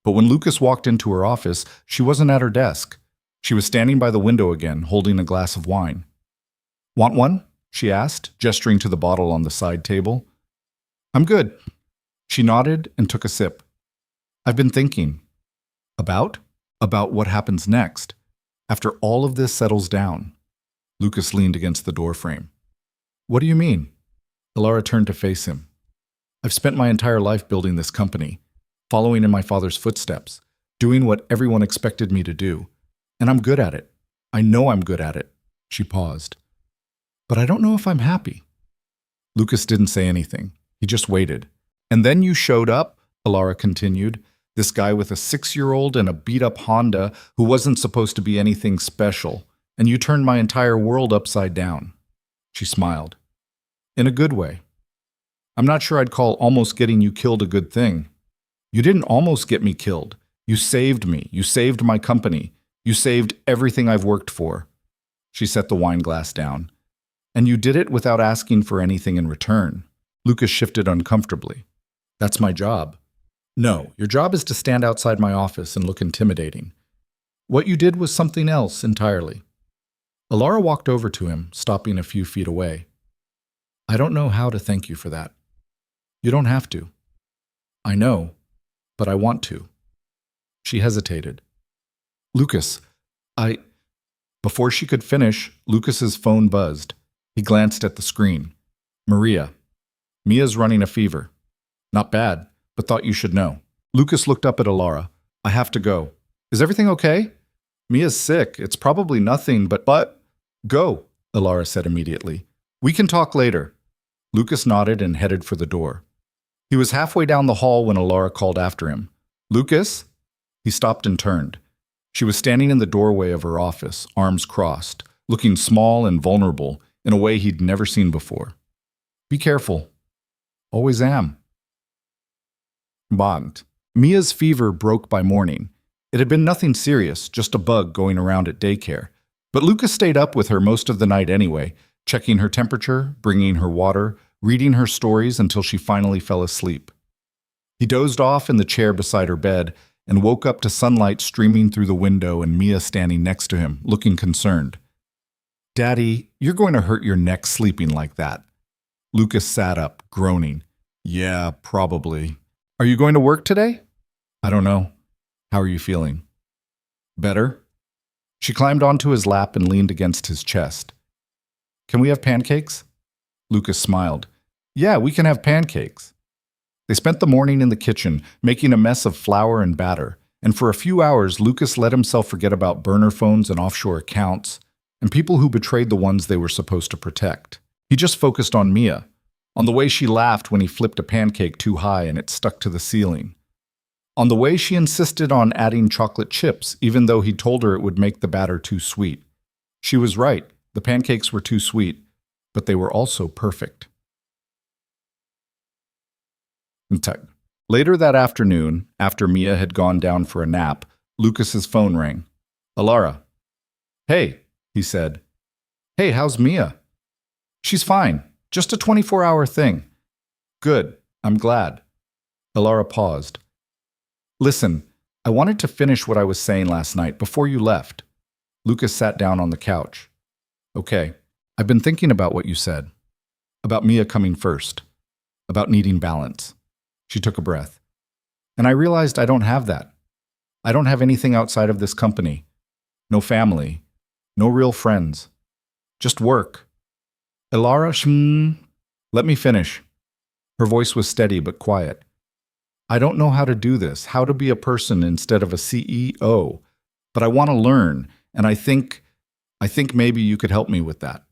But when Lucas walked into her office, she wasn't at her desk. She was standing by the window again, holding a glass of wine. Want one? She asked, gesturing to the bottle on the side table. I'm good. She nodded and took a sip. I've been thinking. About what happens next. After all of this settles down. Lucas leaned against the doorframe. What do you mean? Alara turned to face him. I've spent my entire life building this company, following in my father's footsteps, doing what everyone expected me to do. And I'm good at it. I know I'm good at it. She paused. But I don't know if I'm happy. Lucas didn't say anything. He just waited. And then you showed up, Alara continued. This guy with a 6-year-old and a beat-up Honda who wasn't supposed to be anything special, and you turned my entire world upside down. She smiled. In a good way. I'm not sure I'd call almost getting you killed a good thing. You didn't almost get me killed. You saved me. You saved my company. You saved everything I've worked for. She set the wine glass down. And you did it without asking for anything in return. Lucas shifted uncomfortably. That's my job. No, your job is to stand outside my office and look intimidating. What you did was something else entirely. Alara walked over to him, stopping a few feet away. I don't know how to thank you for that. You don't have to. I know, but I want to. She hesitated. Lucas, Before she could finish, Lucas's phone buzzed. He glanced at the screen. Maria. Mia's running a fever. Not bad, but thought you should know. Lucas looked up at Alara. I have to go. Is everything okay? Mia's sick. It's probably nothing, but... Go, Alara said immediately. We can talk later. Lucas nodded and headed for the door. He was halfway down the hall when Alara called after him. "Lucas?" He stopped and turned. She was standing in the doorway of her office, arms crossed, looking small and vulnerable in a way he'd never seen before. "Be careful." "Always am." Bond. Mia's fever broke by morning. It had been nothing serious, just a bug going around at daycare. But Lucas stayed up with her most of the night anyway, checking her temperature, bringing her water, reading her stories until she finally fell asleep. He dozed off in the chair beside her bed and woke up to sunlight streaming through the window and Mia standing next to him, looking concerned. "Daddy, you're going to hurt your neck sleeping like that." Lucas sat up, groaning. "Yeah, probably. Are you going to work today?" "I don't know. How are you feeling?" "Better?" She climbed onto his lap and leaned against his chest. "Can we have pancakes?" Lucas smiled. "Yeah, we can have pancakes." They spent the morning in the kitchen, making a mess of flour and batter, and for a few hours Lucas let himself forget about burner phones and offshore accounts, and people who betrayed the ones they were supposed to protect. He just focused on Mia, on the way she laughed when he flipped a pancake too high and it stuck to the ceiling, on the way she insisted on adding chocolate chips even though he told her it would make the batter too sweet. She was right, the pancakes were too sweet, but they were also perfect. Later that afternoon, after Mia had gone down for a nap, Lucas's phone rang. "Alara." "Hey," he said. "Hey, how's Mia?" "She's fine. Just a 24-hour thing." "Good. I'm glad." Alara paused. "Listen, I wanted to finish what I was saying last night before you left." Lucas sat down on the couch. "Okay. I've been thinking about what you said. About Mia coming first. About needing balance." She took a breath. "And I realized I don't have that. I don't have anything outside of this company. No family. No real friends. Just work." "Alara, let me finish." Her voice was steady but quiet. "I don't know how to do this, how to be a person instead of a CEO, but I want to learn, and I think maybe you could help me with that."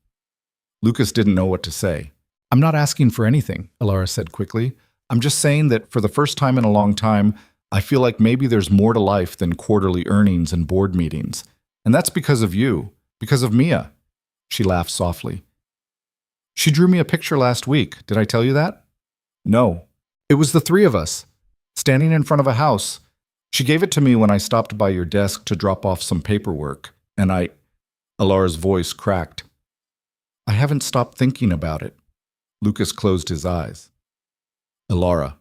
Lucas didn't know what to say. "I'm not asking for anything," Alara said quickly. "I'm just saying that for the first time in a long time, I feel like maybe there's more to life than quarterly earnings and board meetings. And that's because of you, because of Mia." She laughed softly. "She drew me a picture last week. Did I tell you that?" "No. It was the three of us, standing in front of a house. She gave it to me when I stopped by your desk to drop off some paperwork, and Alara's voice cracked. "I haven't stopped thinking about it." Lucas closed his eyes. "Alara,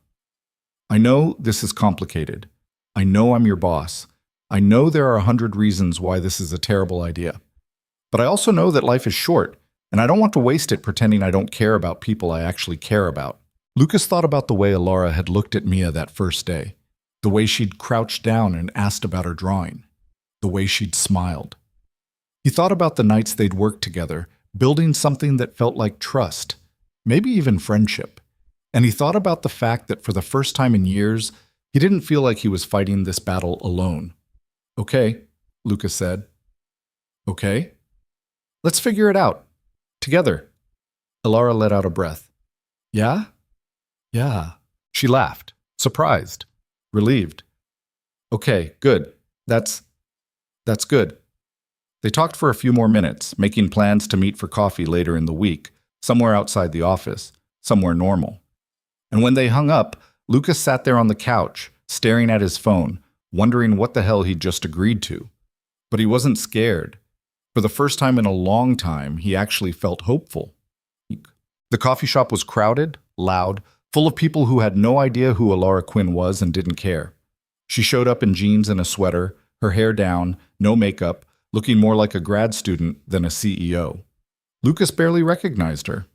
I know this is complicated. I know I'm your boss. I know there are 100 reasons why this is a terrible idea. But I also know that life is short, and I don't want to waste it pretending I don't care about people I actually care about." Lucas thought about the way Alara had looked at Mia that first day, the way she'd crouched down and asked about her drawing, the way she'd smiled. He thought about the nights they'd worked together, building something that felt like trust, maybe even friendship. And he thought about the fact that for the first time in years, he didn't feel like he was fighting this battle alone. "Okay," Lucas said. "Okay? Let's figure it out. Together." Alara let out a breath. "Yeah? Yeah." She laughed, surprised, relieved. "Okay, good. That's good." They talked for a few more minutes, making plans to meet for coffee later in the week, somewhere outside the office, somewhere normal. And when they hung up, Lucas sat there on the couch, staring at his phone, wondering what the hell he'd just agreed to. But he wasn't scared. For the first time in a long time, he actually felt hopeful. The coffee shop was crowded, loud, full of people who had no idea who Alara Quinn was and didn't care. She showed up in jeans and a sweater, her hair down, no makeup, looking more like a grad student than a CEO. Lucas barely recognized her.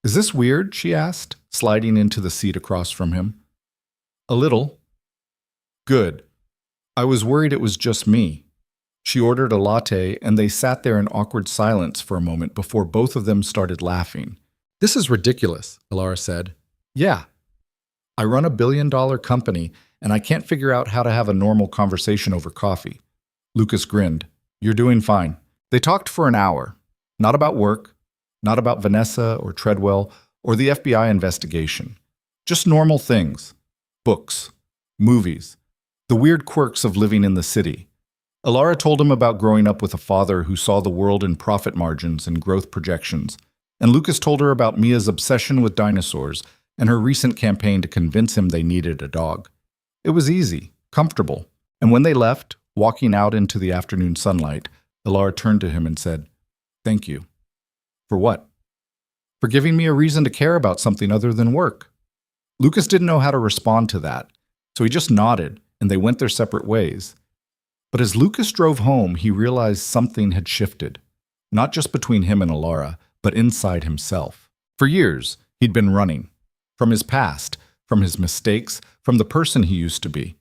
"Is this weird?" she asked, sliding into the seat across from him. "A little." "Good. I was worried it was just me." She ordered a latte, and they sat there in awkward silence for a moment before both of them started laughing. "This is ridiculous," Alara said. "Yeah. I run a billion-dollar company, and I can't figure out how to have a normal conversation over coffee." Lucas grinned. "You're doing fine." They talked for an hour. Not about work, not about Vanessa or Treadwell, or the FBI investigation. Just normal things. Books, movies, the weird quirks of living in the city. Alara told him about growing up with a father who saw the world in profit margins and growth projections, and Lucas told her about Mia's obsession with dinosaurs and her recent campaign to convince him they needed a dog. It was easy, comfortable, and when they left, walking out into the afternoon sunlight, Alara turned to him and said, "Thank you." "For what?" "For giving me a reason to care about something other than work." Lucas didn't know how to respond to that, so he just nodded, and they went their separate ways. But as Lucas drove home, he realized something had shifted, not just between him and Alara, but inside himself. For years, he'd been running. From his past, from his mistakes, from the person he used to be.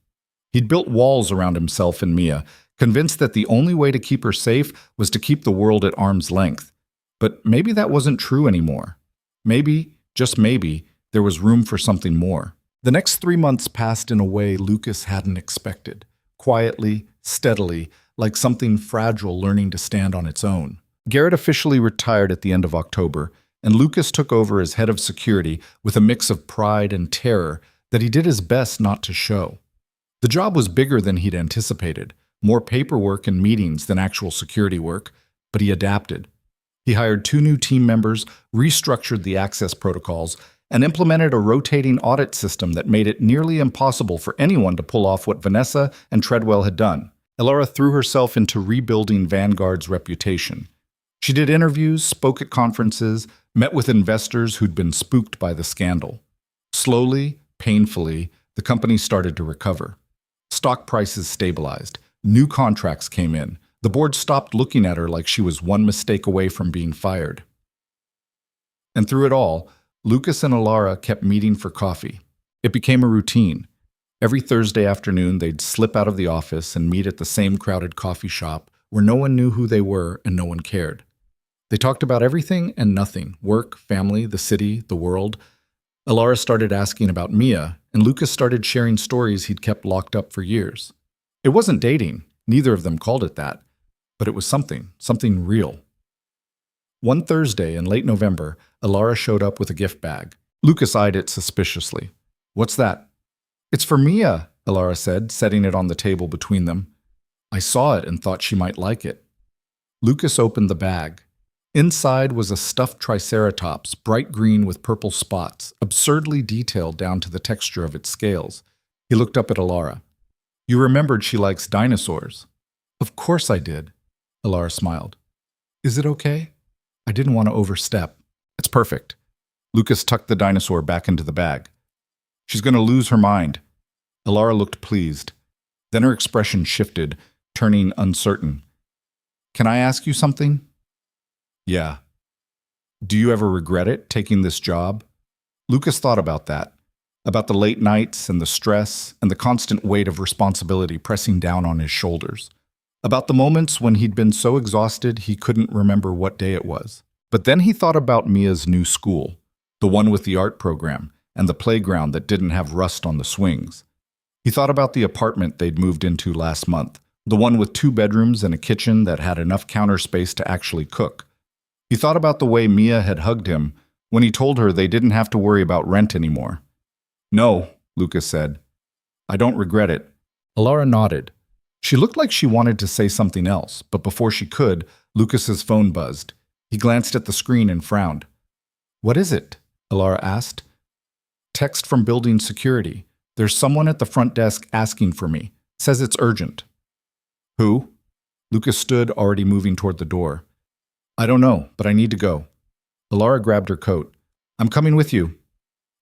He'd built walls around himself and Mia, convinced that the only way to keep her safe was to keep the world at arm's length. But maybe that wasn't true anymore. Maybe, just maybe, there was room for something more. The next 3 months passed in a way Lucas hadn't expected. Quietly, steadily, like something fragile learning to stand on its own. Garrett officially retired at the end of October, and Lucas took over as head of security with a mix of pride and terror that he did his best not to show. The job was bigger than he'd anticipated, more paperwork and meetings than actual security work, but he adapted. He hired 2 new team members, restructured the access protocols, and implemented a rotating audit system that made it nearly impossible for anyone to pull off what Vanessa and Treadwell had done. Alara threw herself into rebuilding Vanguard's reputation. She did interviews, spoke at conferences, met with investors who'd been spooked by the scandal. Slowly, painfully, the company started to recover. Stock prices stabilized. New contracts came in. The board stopped looking at her like she was one mistake away from being fired. And through it all, Lucas and Alara kept meeting for coffee. It became a routine. Every Thursday afternoon, they'd slip out of the office and meet at the same crowded coffee shop where no one knew who they were and no one cared. They talked about everything and nothing: work, family, the city, the world. Alara started asking about Mia, and Lucas started sharing stories he'd kept locked up for years. It wasn't dating. Neither of them called it that. But it was something real. One Thursday in late November, Alara showed up with a gift bag. Lucas eyed it suspiciously. "What's that?" "It's for Mia," Alara said, setting it on the table between them. "I saw it and thought she might like it." Lucas opened the bag. Inside was a stuffed triceratops, bright green with purple spots, absurdly detailed down to the texture of its scales. He looked up at Alara. "You remembered she likes dinosaurs." "Of course I did," Alara smiled. "Is it okay?" "I didn't want to overstep." "It's perfect." Lucas tucked the dinosaur back into the bag. "She's going to lose her mind." Alara looked pleased. Then her expression shifted, turning uncertain. "Can I ask you something?" "Yeah." "Do you ever regret it, taking this job?" Lucas thought about that, about the late nights and the stress and the constant weight of responsibility pressing down on his shoulders, about the moments when he'd been so exhausted he couldn't remember what day it was. But then he thought about Mia's new school, the one with the art program, and the playground that didn't have rust on the swings. He thought about the apartment they'd moved into last month, the one with 2 bedrooms and a kitchen that had enough counter space to actually cook. He thought about the way Mia had hugged him when he told her they didn't have to worry about rent anymore. "No," Lucas said. "I don't regret it." Alara nodded. She looked like she wanted to say something else, but before she could, Lucas's phone buzzed. He glanced at the screen and frowned. "What is it?" Alara asked. "Text from building security. There's someone at the front desk asking for me. Says it's urgent." "Who?" Lucas stood, already moving toward the door. "I don't know, but I need to go." Alara grabbed her coat. "I'm coming with you."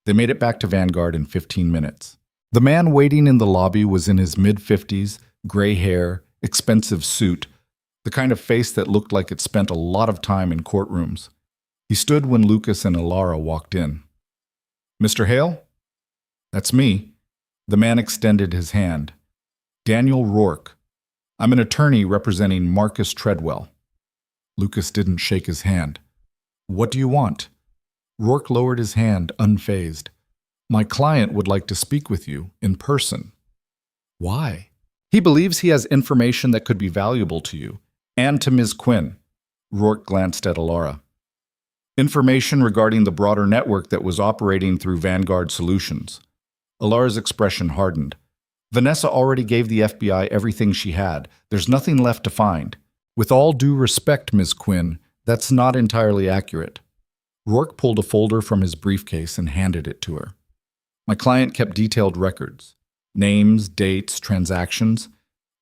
They made it back to Vanguard in 15 minutes. The man waiting in the lobby was in his mid-50s, gray hair, expensive suit, the kind of face that looked like it spent a lot of time in courtrooms. He stood when Lucas and Alara walked in. "Mr. Hale?" "That's me." The man extended his hand. "Daniel Rourke. I'm an attorney representing Marcus Treadwell." Lucas didn't shake his hand. "What do you want?" Rourke lowered his hand, unfazed. "My client would like to speak with you, in person." "Why?" "He believes he has information that could be valuable to you, and to Ms. Quinn." Rourke glanced at Alara. Information regarding the broader network that was operating through Vanguard Solutions. Alara's expression hardened. Vanessa already gave the FBI everything she had. There's nothing left to find. With all due respect, Ms. Quinn, that's not entirely accurate. Rourke pulled a folder from his briefcase and handed it to her. My client kept detailed records. Names, dates, transactions.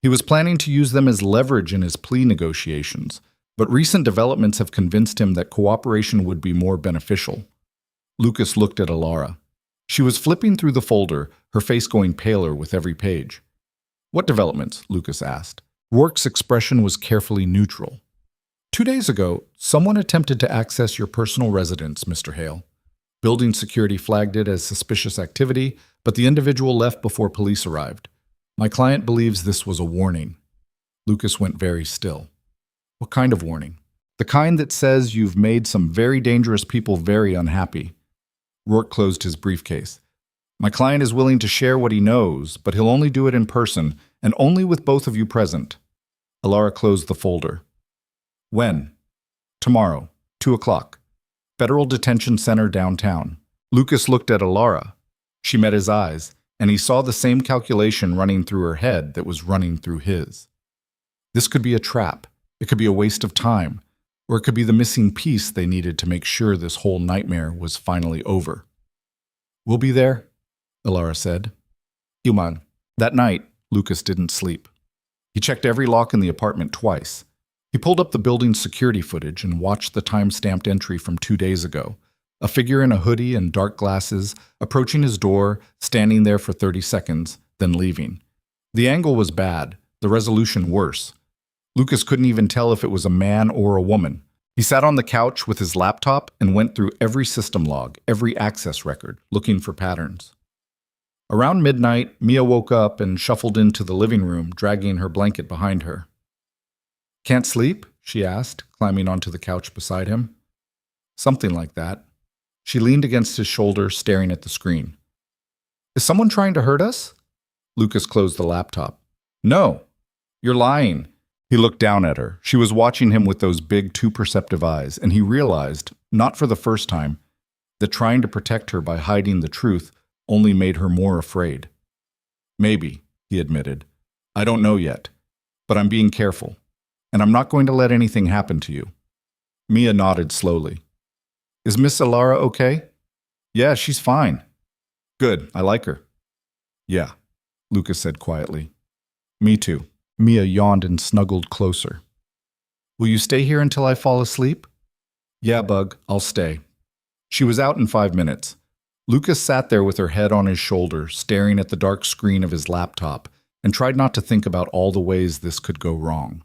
He was planning to use them as leverage in his plea negotiations, but recent developments have convinced him that cooperation would be more beneficial. Lucas looked at Alara. She was flipping through the folder, her face going paler with every page. What developments? Lucas asked. Rourke's expression was carefully neutral. 2 days ago, someone attempted to access your personal residence, Mr. Hale. Building security flagged it as suspicious activity, but the individual left before police arrived. My client believes this was a warning. Lucas went very still. What kind of warning? The kind that says you've made some very dangerous people very unhappy. Rourke closed his briefcase. My client is willing to share what he knows, but he'll only do it in person, and only with both of you present. Alara closed the folder. When? Tomorrow, 2 o'clock. Federal Detention Center downtown. Lucas looked at Alara. She met his eyes, and he saw the same calculation running through her head that was running through his. This could be a trap. It could be a waste of time, or it could be the missing piece they needed to make sure this whole nightmare was finally over. We'll be there, Alara said. Human. That night, Lucas didn't sleep. He checked every lock in the apartment twice. He pulled up the building's security footage and watched the time-stamped entry from 2 days ago. A figure in a hoodie and dark glasses, approaching his door, standing there for 30 seconds, then leaving. The angle was bad, the resolution worse. Lucas couldn't even tell if it was a man or a woman. He sat on the couch with his laptop and went through every system log, every access record, looking for patterns. Around midnight, Mia woke up and shuffled into the living room, dragging her blanket behind her. Can't sleep? She asked, climbing onto the couch beside him. Something like that. She leaned against his shoulder, staring at the screen. Is someone trying to hurt us? Lucas closed the laptop. No, you're lying. He looked down at her. She was watching him with those big, too perceptive eyes, and he realized, not for the first time, that trying to protect her by hiding the truth only made her more afraid. Maybe, he admitted. I don't know yet, but I'm being careful, and I'm not going to let anything happen to you. Mia nodded slowly. Is Miss Alara okay? Yeah, she's fine. Good, I like her. Yeah, Lucas said quietly. Me too. Mia yawned and snuggled closer. Will you stay here until I fall asleep? Yeah, Bug, I'll stay. She was out in 5 minutes. Lucas sat there with her head on his shoulder, staring at the dark screen of his laptop, and tried not to think about all the ways this could go wrong.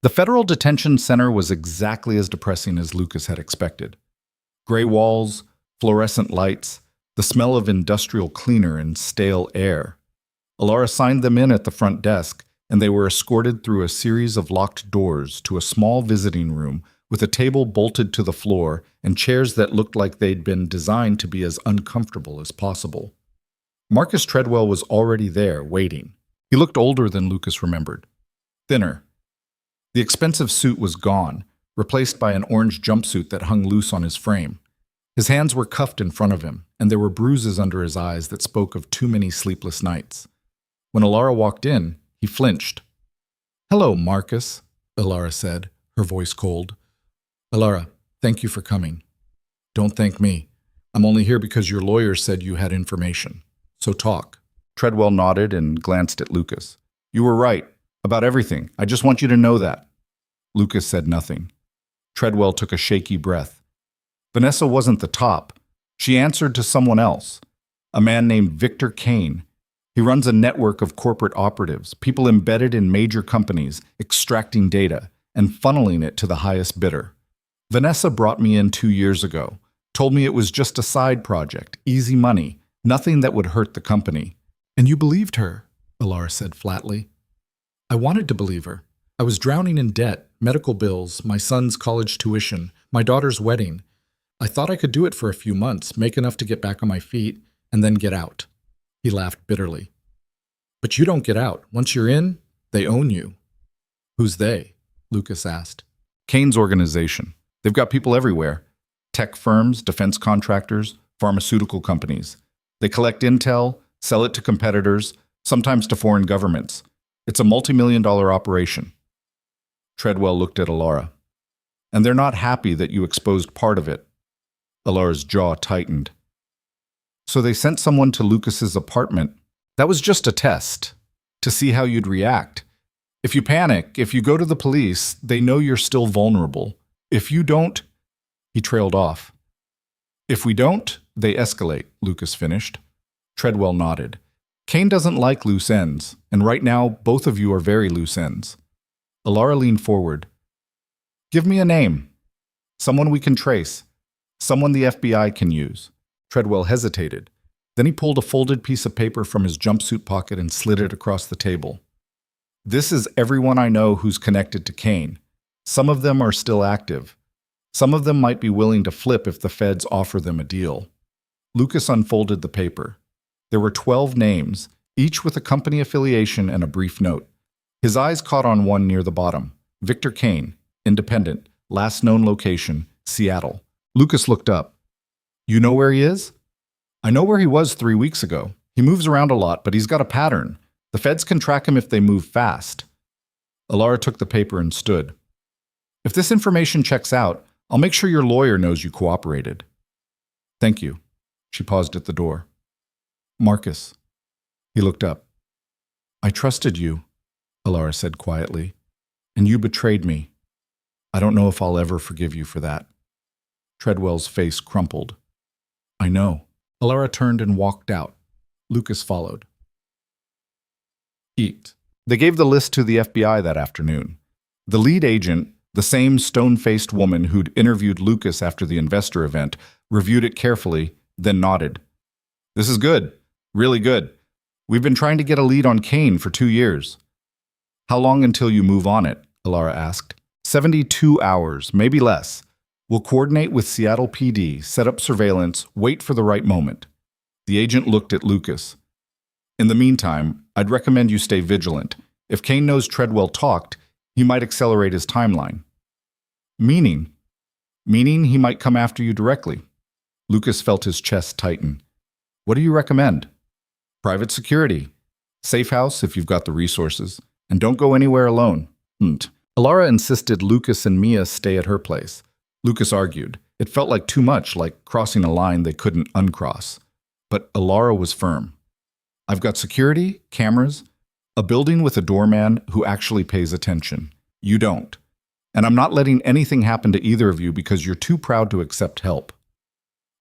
The Federal Detention Center was exactly as depressing as Lucas had expected. Gray walls, fluorescent lights, the smell of industrial cleaner and stale air. Alara signed them in at the front desk, and they were escorted through a series of locked doors to a small visiting room with a table bolted to the floor and chairs that looked like they'd been designed to be as uncomfortable as possible. Marcus Treadwell was already there, waiting. He looked older than Lucas remembered. Thinner. The expensive suit was gone, replaced by an orange jumpsuit that hung loose on his frame. His hands were cuffed in front of him, and there were bruises under his eyes that spoke of too many sleepless nights. When Alara walked in, he flinched. Hello, Marcus, Alara said, her voice cold. Alara, thank you for coming. Don't thank me. I'm only here because your lawyer said you had information. So talk. Treadwell nodded and glanced at Lucas. You were right, about everything. I just want you to know that. Lucas said nothing. Treadwell took a shaky breath. Vanessa wasn't the top. She answered to someone else, a man named Victor Kane. He runs a network of corporate operatives, people embedded in major companies, extracting data and funneling it to the highest bidder. Vanessa brought me in 2 years ago, told me it was just a side project, easy money, nothing that would hurt the company. And you believed her, Alara said flatly. I wanted to believe her. I was drowning in debt, medical bills, my son's college tuition, my daughter's wedding. I thought I could do it for a few months, make enough to get back on my feet, and then get out. He laughed bitterly. But you don't get out. Once you're in, they own you. Who's they? Lucas asked. Kane's organization. They've got people everywhere. Tech firms, defense contractors, pharmaceutical companies. They collect intel, sell it to competitors, sometimes to foreign governments. It's a multi-million-dollar operation. Treadwell looked at Alara. And they're not happy that you exposed part of it. Alara's jaw tightened. So they sent someone to Lucas's apartment. That was just a test, to see how you'd react. If you panic, if you go to the police, they know you're still vulnerable. If you don't, he trailed off. If we don't, they escalate, Lucas finished. Treadwell nodded. Kane doesn't like loose ends, and right now, both of you are very loose ends. Alara leaned forward. Give me a name. Someone we can trace. Someone the FBI can use. Treadwell hesitated. Then he pulled a folded piece of paper from his jumpsuit pocket and slid it across the table. This is everyone I know who's connected to Kane. Some of them are still active. Some of them might be willing to flip if the feds offer them a deal. Lucas unfolded the paper. There were 12 names, each with a company affiliation and a brief note. His eyes caught on one near the bottom. Victor Kane, independent, last known location, Seattle. Lucas looked up. You know where he is? I know where he was 3 weeks ago. He moves around a lot, but he's got a pattern. The feds can track him if they move fast. Alara took the paper and stood. If this information checks out, I'll make sure your lawyer knows you cooperated. Thank you. She paused at the door. Marcus. He looked up. I trusted you, Alara said quietly, and you betrayed me. I don't know if I'll ever forgive you for that. Treadwell's face crumpled. I know. Alara turned and walked out. Lucas followed. Eat. They gave the list to the FBI that afternoon. The lead agent, the same stone-faced woman who'd interviewed Lucas after the investor event, reviewed it carefully, then nodded. This is good. Really good. We've been trying to get a lead on Kane for 2 years. How long until you move on it? Alara asked. 72 hours, maybe less. We'll coordinate with Seattle PD, set up surveillance, wait for the right moment. The agent looked at Lucas. In the meantime, I'd recommend you stay vigilant. If Kane knows Treadwell talked, he might accelerate his timeline. Meaning he might come after you directly. Lucas felt his chest tighten. What do you recommend? Private security. Safe house if you've got the resources. And don't go anywhere alone. Alara insisted Lucas and Mia stay at her place. Lucas argued. It felt like too much, like crossing a line they couldn't uncross. But Alara was firm. I've got security, cameras, a building with a doorman who actually pays attention. You don't. And I'm not letting anything happen to either of you because you're too proud to accept help.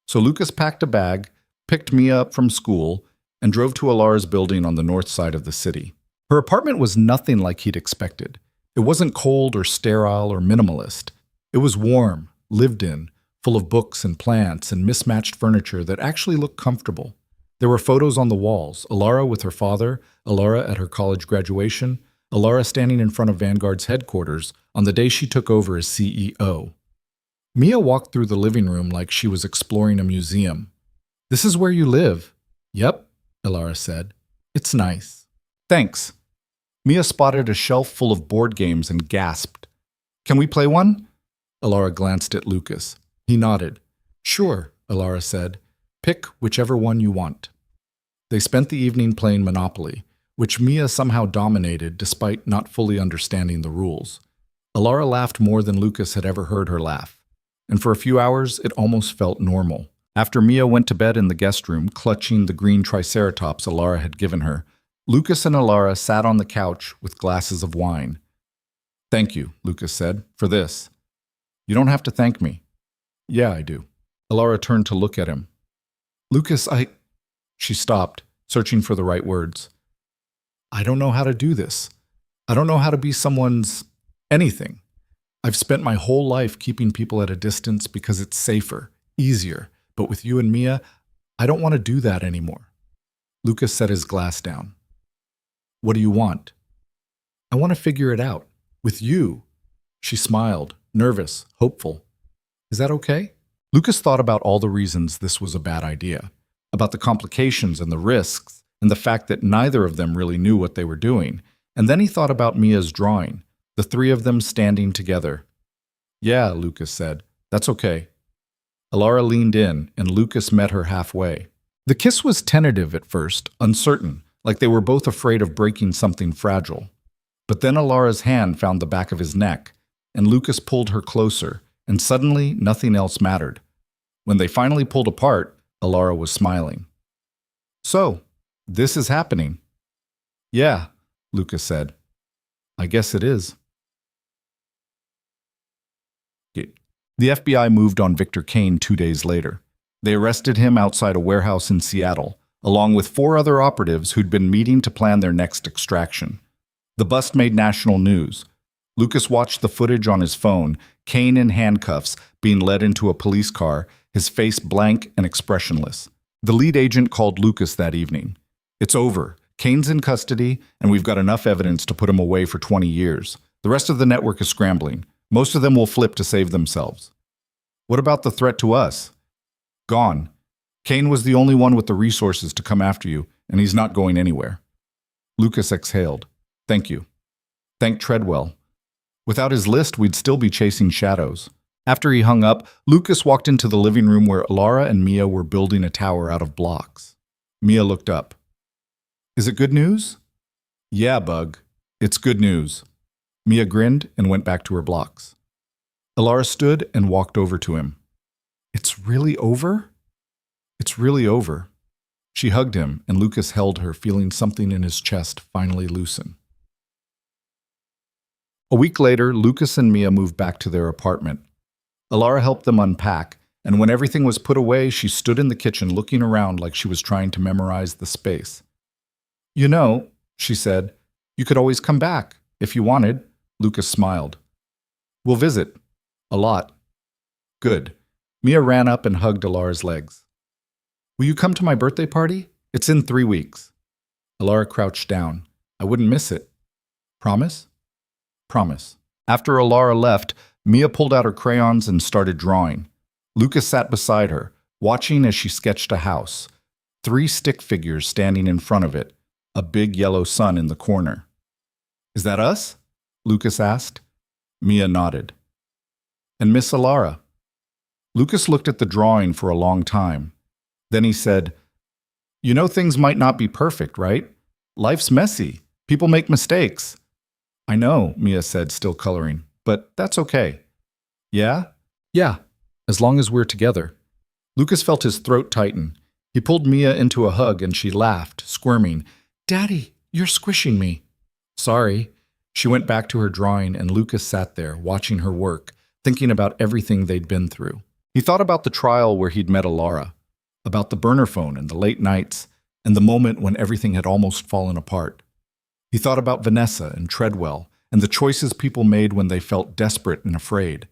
So Lucas packed a bag, picked Mia up from school, and drove to Alara's building on the north side of the city. Her apartment was nothing like he'd expected. It wasn't cold or sterile or minimalist. It was warm, lived in, full of books and plants and mismatched furniture that actually looked comfortable. There were photos on the walls, Alara with her father, Alara at her college graduation, Alara standing in front of Vanguard's headquarters on the day she took over as CEO. Mia walked through the living room like she was exploring a museum. This is where you live. Yep, Alara said. It's nice. Thanks. Mia spotted a shelf full of board games and gasped. Can we play one? Alara glanced at Lucas. He nodded. Sure, Alara said. Pick whichever one you want. They spent the evening playing Monopoly, which Mia somehow dominated despite not fully understanding the rules. Alara laughed more than Lucas had ever heard her laugh, and for a few hours it almost felt normal. After Mia went to bed in the guest room, clutching the green triceratops Alara had given her, Lucas and Alara sat on the couch with glasses of wine. Thank you, Lucas said, for this. You don't have to thank me. Yeah, I do. Alara turned to look at him. Lucas, She stopped, searching for the right words. I don't know how to do this. I don't know how to be someone's anything. I've spent my whole life keeping people at a distance because it's safer, easier. But with you and Mia, I don't want to do that anymore. Lucas set his glass down. What do you want? I want to figure it out. With you. She smiled, nervous, hopeful. Is that okay? Lucas thought about all the reasons this was a bad idea, about the complications and the risks, and the fact that neither of them really knew what they were doing. And then he thought about Mia's drawing, the three of them standing together. Yeah, Lucas said. That's okay. Alara leaned in, and Lucas met her halfway. The kiss was tentative at first, uncertain, like they were both afraid of breaking something fragile. But then Alara's hand found the back of his neck, and Lucas pulled her closer, and suddenly nothing else mattered. When they finally pulled apart, Alara was smiling. So, this is happening. Yeah, Lucas said. I guess it is. The FBI moved on Victor Kane 2 days later. They arrested him outside a warehouse in Seattle, along with 4 other operatives who'd been meeting to plan their next extraction. The bust made national news. Lucas watched the footage on his phone, Kane in handcuffs, being led into a police car, his face blank and expressionless. The lead agent called Lucas that evening. It's over. Kane's in custody, and we've got enough evidence to put him away for 20 years. The rest of the network is scrambling. Most of them will flip to save themselves. What about the threat to us? Gone. Kane was the only one with the resources to come after you, and he's not going anywhere. Lucas exhaled. Thank you. Thank Treadwell. Without his list, we'd still be chasing shadows. After he hung up, Lucas walked into the living room where Alara and Mia were building a tower out of blocks. Mia looked up. Is it good news? Yeah, Bug. It's good news. Mia grinned and went back to her blocks. Alara stood and walked over to him. It's really over? It's really over. She hugged him, and Lucas held her, feeling something in his chest finally loosen. A week later, Lucas and Mia moved back to their apartment. Alara helped them unpack, and when everything was put away, she stood in the kitchen looking around like she was trying to memorize the space. You know, she said, you could always come back, if you wanted. Lucas smiled. We'll visit. A lot. Good. Mia ran up and hugged Alara's legs. Will you come to my birthday party? It's in 3 weeks. Alara crouched down. I wouldn't miss it. Promise? Promise. After Alara left, Mia pulled out her crayons and started drawing. Lucas sat beside her, watching as she sketched a house. 3 stick figures standing in front of it, a big yellow sun in the corner. Is that us? Lucas asked. Mia nodded. And Miss Alara? Lucas looked at the drawing for a long time. Then he said, You know things might not be perfect, right? Life's messy. People make mistakes. I know, Mia said, still coloring, but that's okay. Yeah? Yeah, as long as we're together. Lucas felt his throat tighten. He pulled Mia into a hug and she laughed, squirming. Daddy, you're squishing me. Sorry. She went back to her drawing and Lucas sat there, watching her work, thinking about everything they'd been through. He thought about the trial where he'd met Alara, about the burner phone and the late nights, and the moment when everything had almost fallen apart. He thought about Vanessa and Treadwell and the choices people made when they felt desperate and afraid.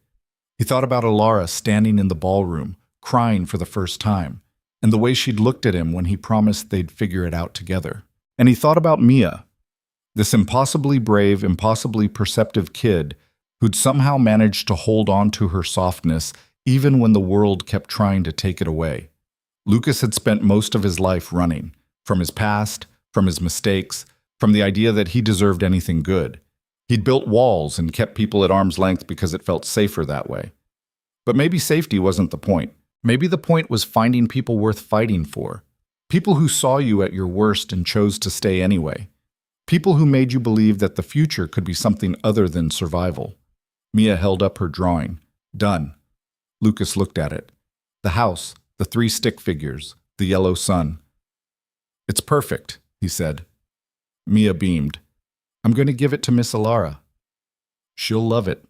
He thought about Alara standing in the ballroom, crying for the first time, and the way she'd looked at him when he promised they'd figure it out together. And he thought about Mia, this impossibly brave, impossibly perceptive kid who'd somehow managed to hold on to her softness even when the world kept trying to take it away. Lucas had spent most of his life running, from his past, from his mistakes, from the idea that he deserved anything good. He'd built walls and kept people at arm's length because it felt safer that way. But maybe safety wasn't the point. Maybe the point was finding people worth fighting for. People who saw you at your worst and chose to stay anyway. People who made you believe that the future could be something other than survival. Mia held up her drawing. Done. Lucas looked at it. The house, the 3 stick figures, the yellow sun. It's perfect, he said. Mia beamed. I'm going to give it to Miss Alara. She'll love it.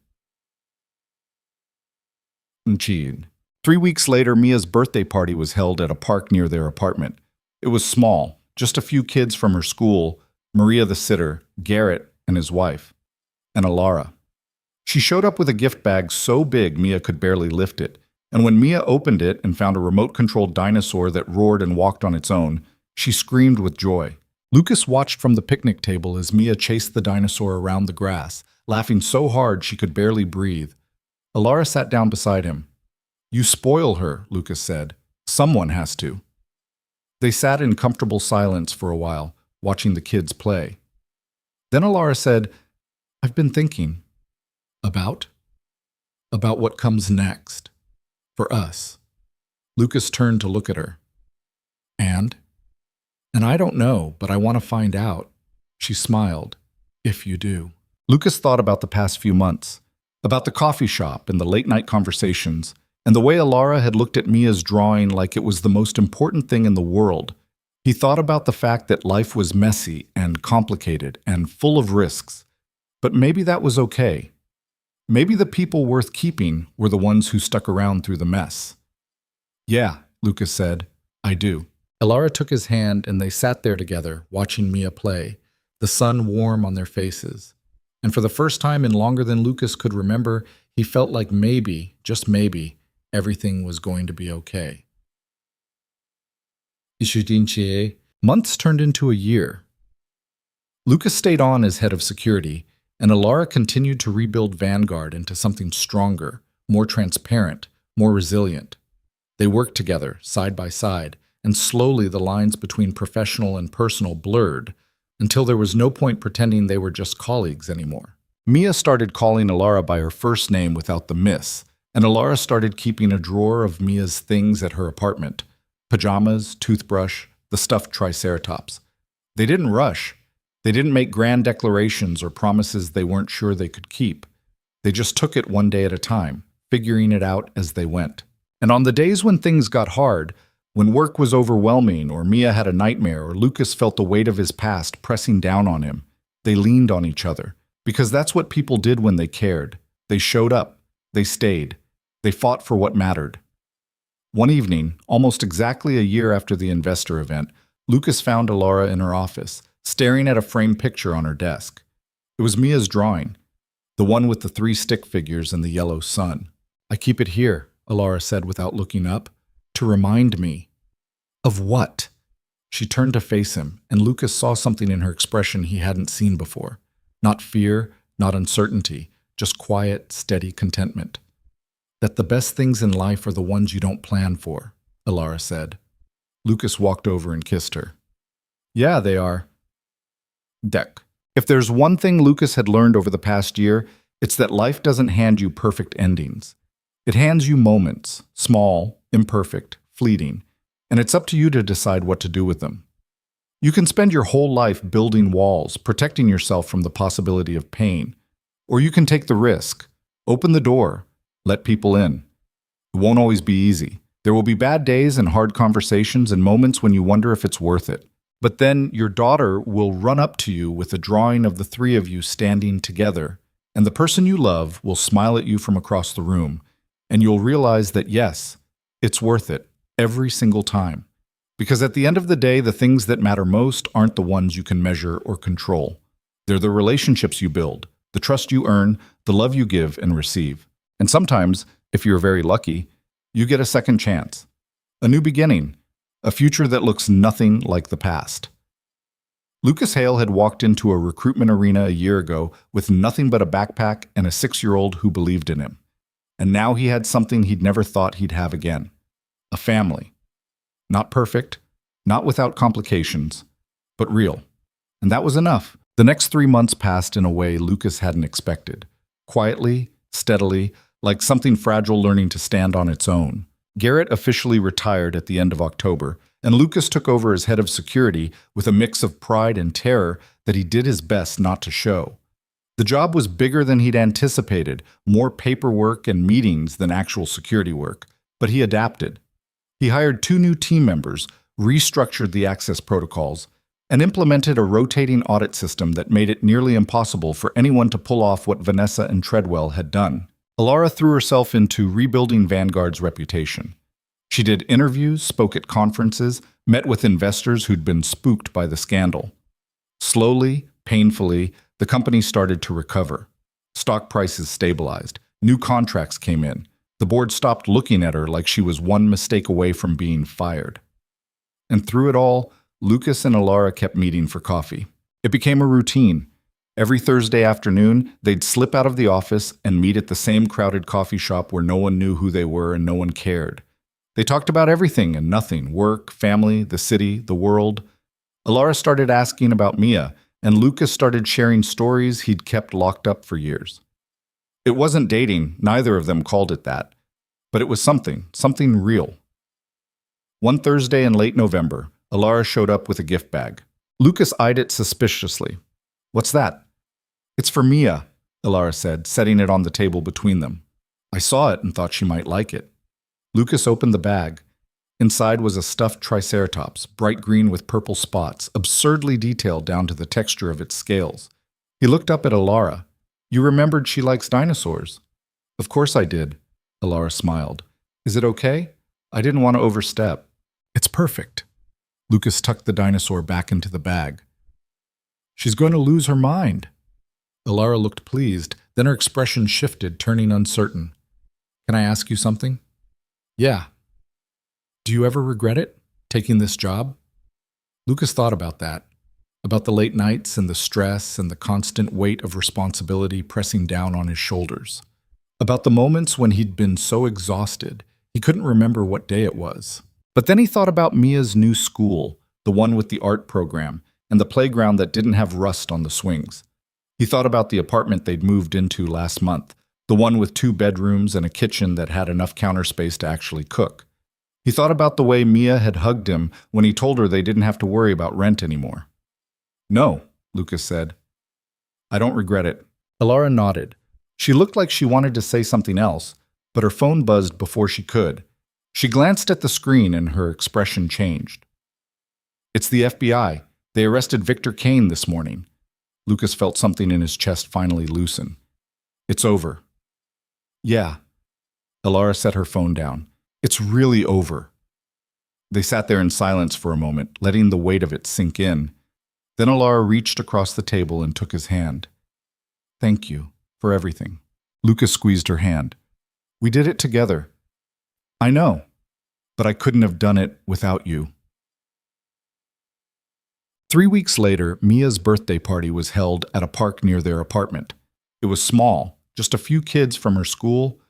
Cheated. 3 weeks later, Mia's birthday party was held at a park near their apartment. It was small, just a few kids from her school, Maria the sitter, Garrett and his wife, and Alara. She showed up with a gift bag so big Mia could barely lift it, and when Mia opened it and found a remote-controlled dinosaur that roared and walked on its own, she screamed with joy. Lucas watched from the picnic table as Mia chased the dinosaur around the grass, laughing so hard she could barely breathe. Alara sat down beside him. You spoil her, Lucas said. Someone has to. They sat in comfortable silence for a while, watching the kids play. Then Alara said, I've been thinking. About? About what comes next. For us. Lucas turned to look at her. And? And I don't know, but I want to find out. She smiled. If you do. Lucas thought about the past few months, about the coffee shop and the late-night conversations, and the way Alara had looked at Mia's drawing like it was the most important thing in the world. He thought about the fact that life was messy and complicated and full of risks. But maybe that was okay. Maybe the people worth keeping were the ones who stuck around through the mess. Yeah, Lucas said, I do. Alara took his hand and they sat there together, watching Mia play, the sun warm on their faces. And for the first time in longer than Lucas could remember, he felt like maybe, just maybe, everything was going to be okay. Months turned into a year. Lucas stayed on as head of security, and Alara continued to rebuild Vanguard into something stronger, more transparent, more resilient. They worked together, side by side, and slowly the lines between professional and personal blurred, until there was no point pretending they were just colleagues anymore. Mia started calling Alara by her first name without the miss, and Alara started keeping a drawer of Mia's things at her apartment: pajamas, toothbrush, the stuffed triceratops. They didn't rush. They didn't make grand declarations or promises they weren't sure they could keep. They just took it one day at a time, figuring it out as they went. And on the days when things got hard, when work was overwhelming or Mia had a nightmare or Lucas felt the weight of his past pressing down on him, they leaned on each other. Because that's what people did when they cared. They showed up. They stayed. They fought for what mattered. One evening, almost exactly a year after the investor event, Lucas found Alara in her office, staring at a framed picture on her desk. It was Mia's drawing, the one with the 3 stick figures and the yellow sun. I keep it here, Alara said without looking up, to remind me. Of what? She turned to face him, and Lucas saw something in her expression he hadn't seen before. Not fear, not uncertainty, just quiet, steady contentment. That the best things in life are the ones you don't plan for, Alara said. Lucas walked over and kissed her. Yeah, they are. Deck. If there's one thing Lucas had learned over the past year, it's that life doesn't hand you perfect endings. It hands you moments, small, imperfect, fleeting, and it's up to you to decide what to do with them. You can spend your whole life building walls, protecting yourself from the possibility of pain, or you can take the risk, open the door, let people in. It won't always be easy. There will be bad days and hard conversations and moments when you wonder if it's worth it. But then your daughter will run up to you with a drawing of the 3 of you standing together, and the person you love will smile at you from across the room, and you'll realize that yes, it's worth it, every single time. Because at the end of the day, the things that matter most aren't the ones you can measure or control. They're the relationships you build, the trust you earn, the love you give and receive. And sometimes, if you're very lucky, you get a second chance, a new beginning, a future that looks nothing like the past. Lucas Hale had walked into a recruitment arena a year ago with nothing but a backpack and a 6-year-old who believed in him. And now he had something he'd never thought he'd have again. A family. Not perfect, not without complications, but real. And that was enough. The next 3 months passed in a way Lucas hadn't expected. Quietly, steadily, like something fragile learning to stand on its own. Garrett officially retired at the end of October, and Lucas took over as head of security with a mix of pride and terror that he did his best not to show. The job was bigger than he'd anticipated, more paperwork and meetings than actual security work, but he adapted. He hired 2 new team members, restructured the access protocols, and implemented a rotating audit system that made it nearly impossible for anyone to pull off what Vanessa and Treadwell had done. Alara threw herself into rebuilding Vanguard's reputation. She did interviews, spoke at conferences, met with investors who'd been spooked by the scandal. Slowly, painfully, the company started to recover. Stock prices stabilized. New contracts came in. The board stopped looking at her like she was one mistake away from being fired. And through it all, Lucas and Alara kept meeting for coffee. It became a routine. Every Thursday afternoon, they'd slip out of the office and meet at the same crowded coffee shop where no one knew who they were and no one cared. They talked about everything and nothing: work, family, the city, the world. Alara started asking about Mia, and Lucas started sharing stories he'd kept locked up for years. It wasn't dating, neither of them called it that. But it was something real. One Thursday in late November, Alara showed up with a gift bag. Lucas eyed it suspiciously. "What's that?" "It's for Mia," Alara said, setting it on the table between them. "I saw it and thought she might like it." Lucas opened the bag. Inside was a stuffed triceratops, bright green with purple spots, absurdly detailed down to the texture of its scales. He looked up at Alara. "You remembered she likes dinosaurs." "Of course I did," Alara smiled. "Is it okay? I didn't want to overstep." "It's perfect." Lucas tucked the dinosaur back into the bag. "She's going to lose her mind." Alara looked pleased, then her expression shifted, turning uncertain. "Can I ask you something?" "Yeah." "Do you ever regret it, taking this job?" Lucas thought about that, about the late nights and the stress and the constant weight of responsibility pressing down on his shoulders, about the moments when he'd been so exhausted he couldn't remember what day it was. But then he thought about Mia's new school, the one with the art program, and the playground that didn't have rust on the swings. He thought about the apartment they'd moved into last month, the one with 2 bedrooms and a kitchen that had enough counter space to actually cook. He thought about the way Mia had hugged him when he told her they didn't have to worry about rent anymore. "No," Lucas said. "I don't regret it." Alara nodded. She looked like she wanted to say something else, but her phone buzzed before she could. She glanced at the screen and her expression changed. "It's the FBI. They arrested Victor Kane this morning." Lucas felt something in his chest finally loosen. "It's over." "Yeah." Alara set her phone down. "It's really over." They sat there in silence for a moment, letting the weight of it sink in. Then Alara reached across the table and took his hand. "Thank you for everything." Lucas squeezed her hand. "We did it together." "I know, but I couldn't have done it without you." 3 weeks later, Mia's birthday party was held at a park near their apartment. It was small, just a few kids from her school,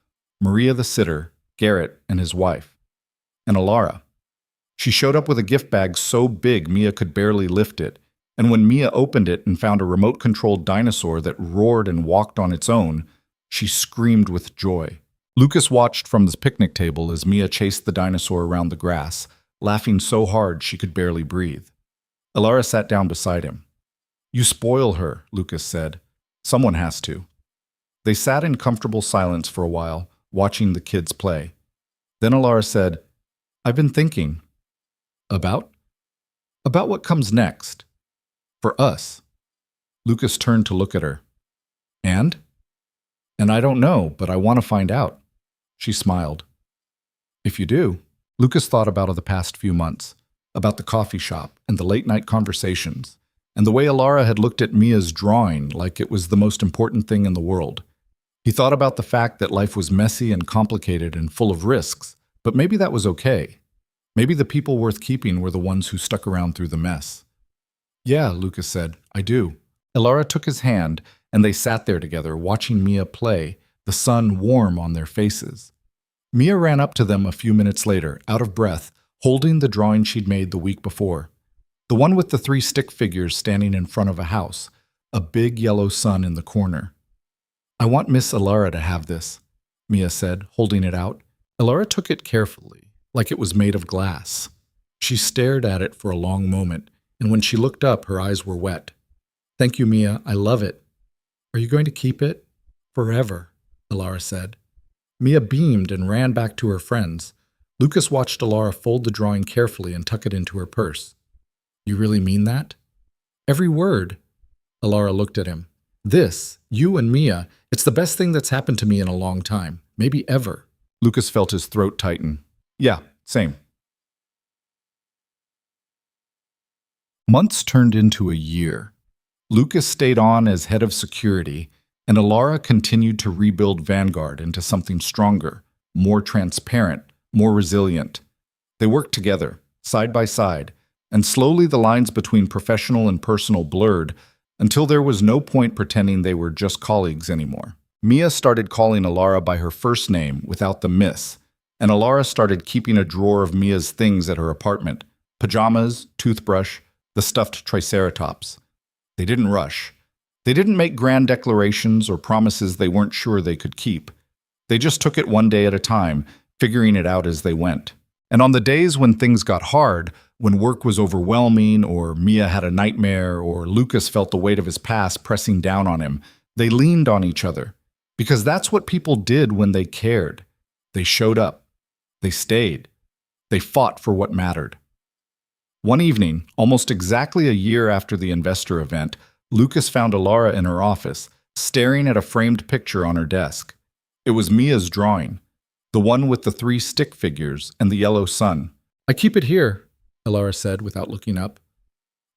Maria the sitter, Garrett and his wife, and Alara. She showed up with a gift bag so big Mia could barely lift it, and when Mia opened it and found a remote-controlled dinosaur that roared and walked on its own, she screamed with joy. Lucas watched from the picnic table as Mia chased the dinosaur around the grass, laughing so hard she could barely breathe. Alara sat down beside him. "You spoil her," Lucas said. "Someone has to." They sat in comfortable silence for a while, watching the kids play. Then Alara said, "I've been thinking." "About?" "About what comes next. For us." Lucas turned to look at her. "And?" "And I don't know, but I want to find out." She smiled. "If you do." Lucas thought about the past few months, about the coffee shop and the late-night conversations, and the way Alara had looked at Mia's drawing like it was the most important thing in the world. He thought about the fact that life was messy and complicated and full of risks, but maybe that was okay. Maybe the people worth keeping were the ones who stuck around through the mess. "Yeah," Lucas said, "I do." Alara took his hand, and they sat there together, watching Mia play, the sun warm on their faces. Mia ran up to them a few minutes later, out of breath, holding the drawing she'd made the week before. The one with the 3 stick figures standing in front of a house, a big yellow sun in the corner. "I want Miss Alara to have this," Mia said, holding it out. Alara took it carefully, like it was made of glass. She stared at it for a long moment, and when she looked up, her eyes were wet. "Thank you, Mia. I love it." "Are you going to keep it?" "Forever," Alara said. Mia beamed and ran back to her friends. Lucas watched Alara fold the drawing carefully and tuck it into her purse. "You really mean that?" "Every word." Alara looked at him. "This, you and Mia, it's the best thing that's happened to me in a long time, maybe ever." Lucas felt his throat tighten. "Yeah, same." Months turned into a year. Lucas stayed on as head of security, and Alara continued to rebuild Vanguard into something stronger, more transparent, more resilient. They worked together, side by side, and slowly the lines between professional and personal blurred until there was no point pretending they were just colleagues anymore. Mia started calling Alara by her first name without the miss, and Alara started keeping a drawer of Mia's things at her apartment: pajamas, toothbrush, the stuffed triceratops. They didn't rush. They didn't make grand declarations or promises they weren't sure they could keep. They just took it one day at a time, figuring it out as they went. And on the days when things got hard, when work was overwhelming, or Mia had a nightmare, or Lucas felt the weight of his past pressing down on him, they leaned on each other. Because that's what people did when they cared. They showed up. They stayed. They fought for what mattered. One evening, almost exactly a year after the investor event, Lucas found Alara in her office, staring at a framed picture on her desk. It was Mia's drawing, the one with the 3 stick figures and the yellow sun. "I keep it here," Alara said without looking up.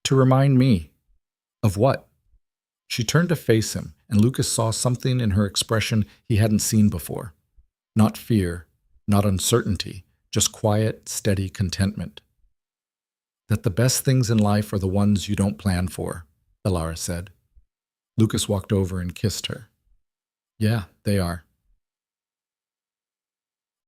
"To remind me." "Of what?" She turned to face him, and Lucas saw something in her expression he hadn't seen before. Not fear, not uncertainty, just quiet, steady contentment. "That the best things in life are the ones you don't plan for," Alara said. Lucas walked over and kissed her. "Yeah, they are."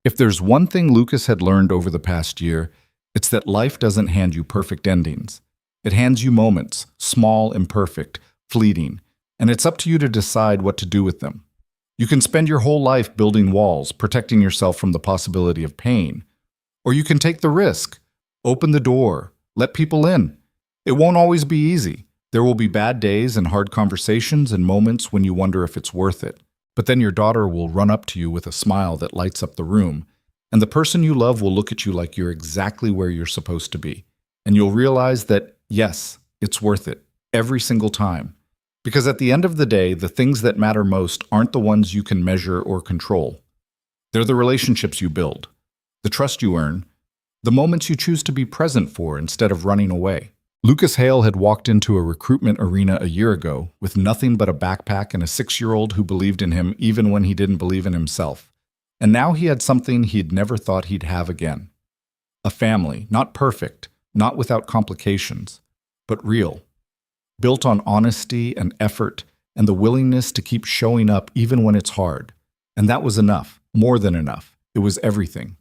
If there's one thing Lucas had learned over the past year, it's that life doesn't hand you perfect endings. It hands you moments, small, imperfect, fleeting, and it's up to you to decide what to do with them. You can spend your whole life building walls, protecting yourself from the possibility of pain. Or you can take the risk, open the door, let people in. It won't always be easy. There will be bad days and hard conversations and moments when you wonder if it's worth it. But then your daughter will run up to you with a smile that lights up the room, and the person you love will look at you like you're exactly where you're supposed to be. And you'll realize that, yes, it's worth it, every single time. Because at the end of the day, the things that matter most aren't the ones you can measure or control. They're the relationships you build, the trust you earn, the moments you choose to be present for instead of running away. Lucas Hale had walked into a recruitment arena a year ago with nothing but a backpack and a 6-year-old who believed in him even when he didn't believe in himself. And now he had something he'd never thought he'd have again. A family, not perfect, not without complications, but real. Built on honesty and effort and the willingness to keep showing up even when it's hard. And that was enough, more than enough. It was everything.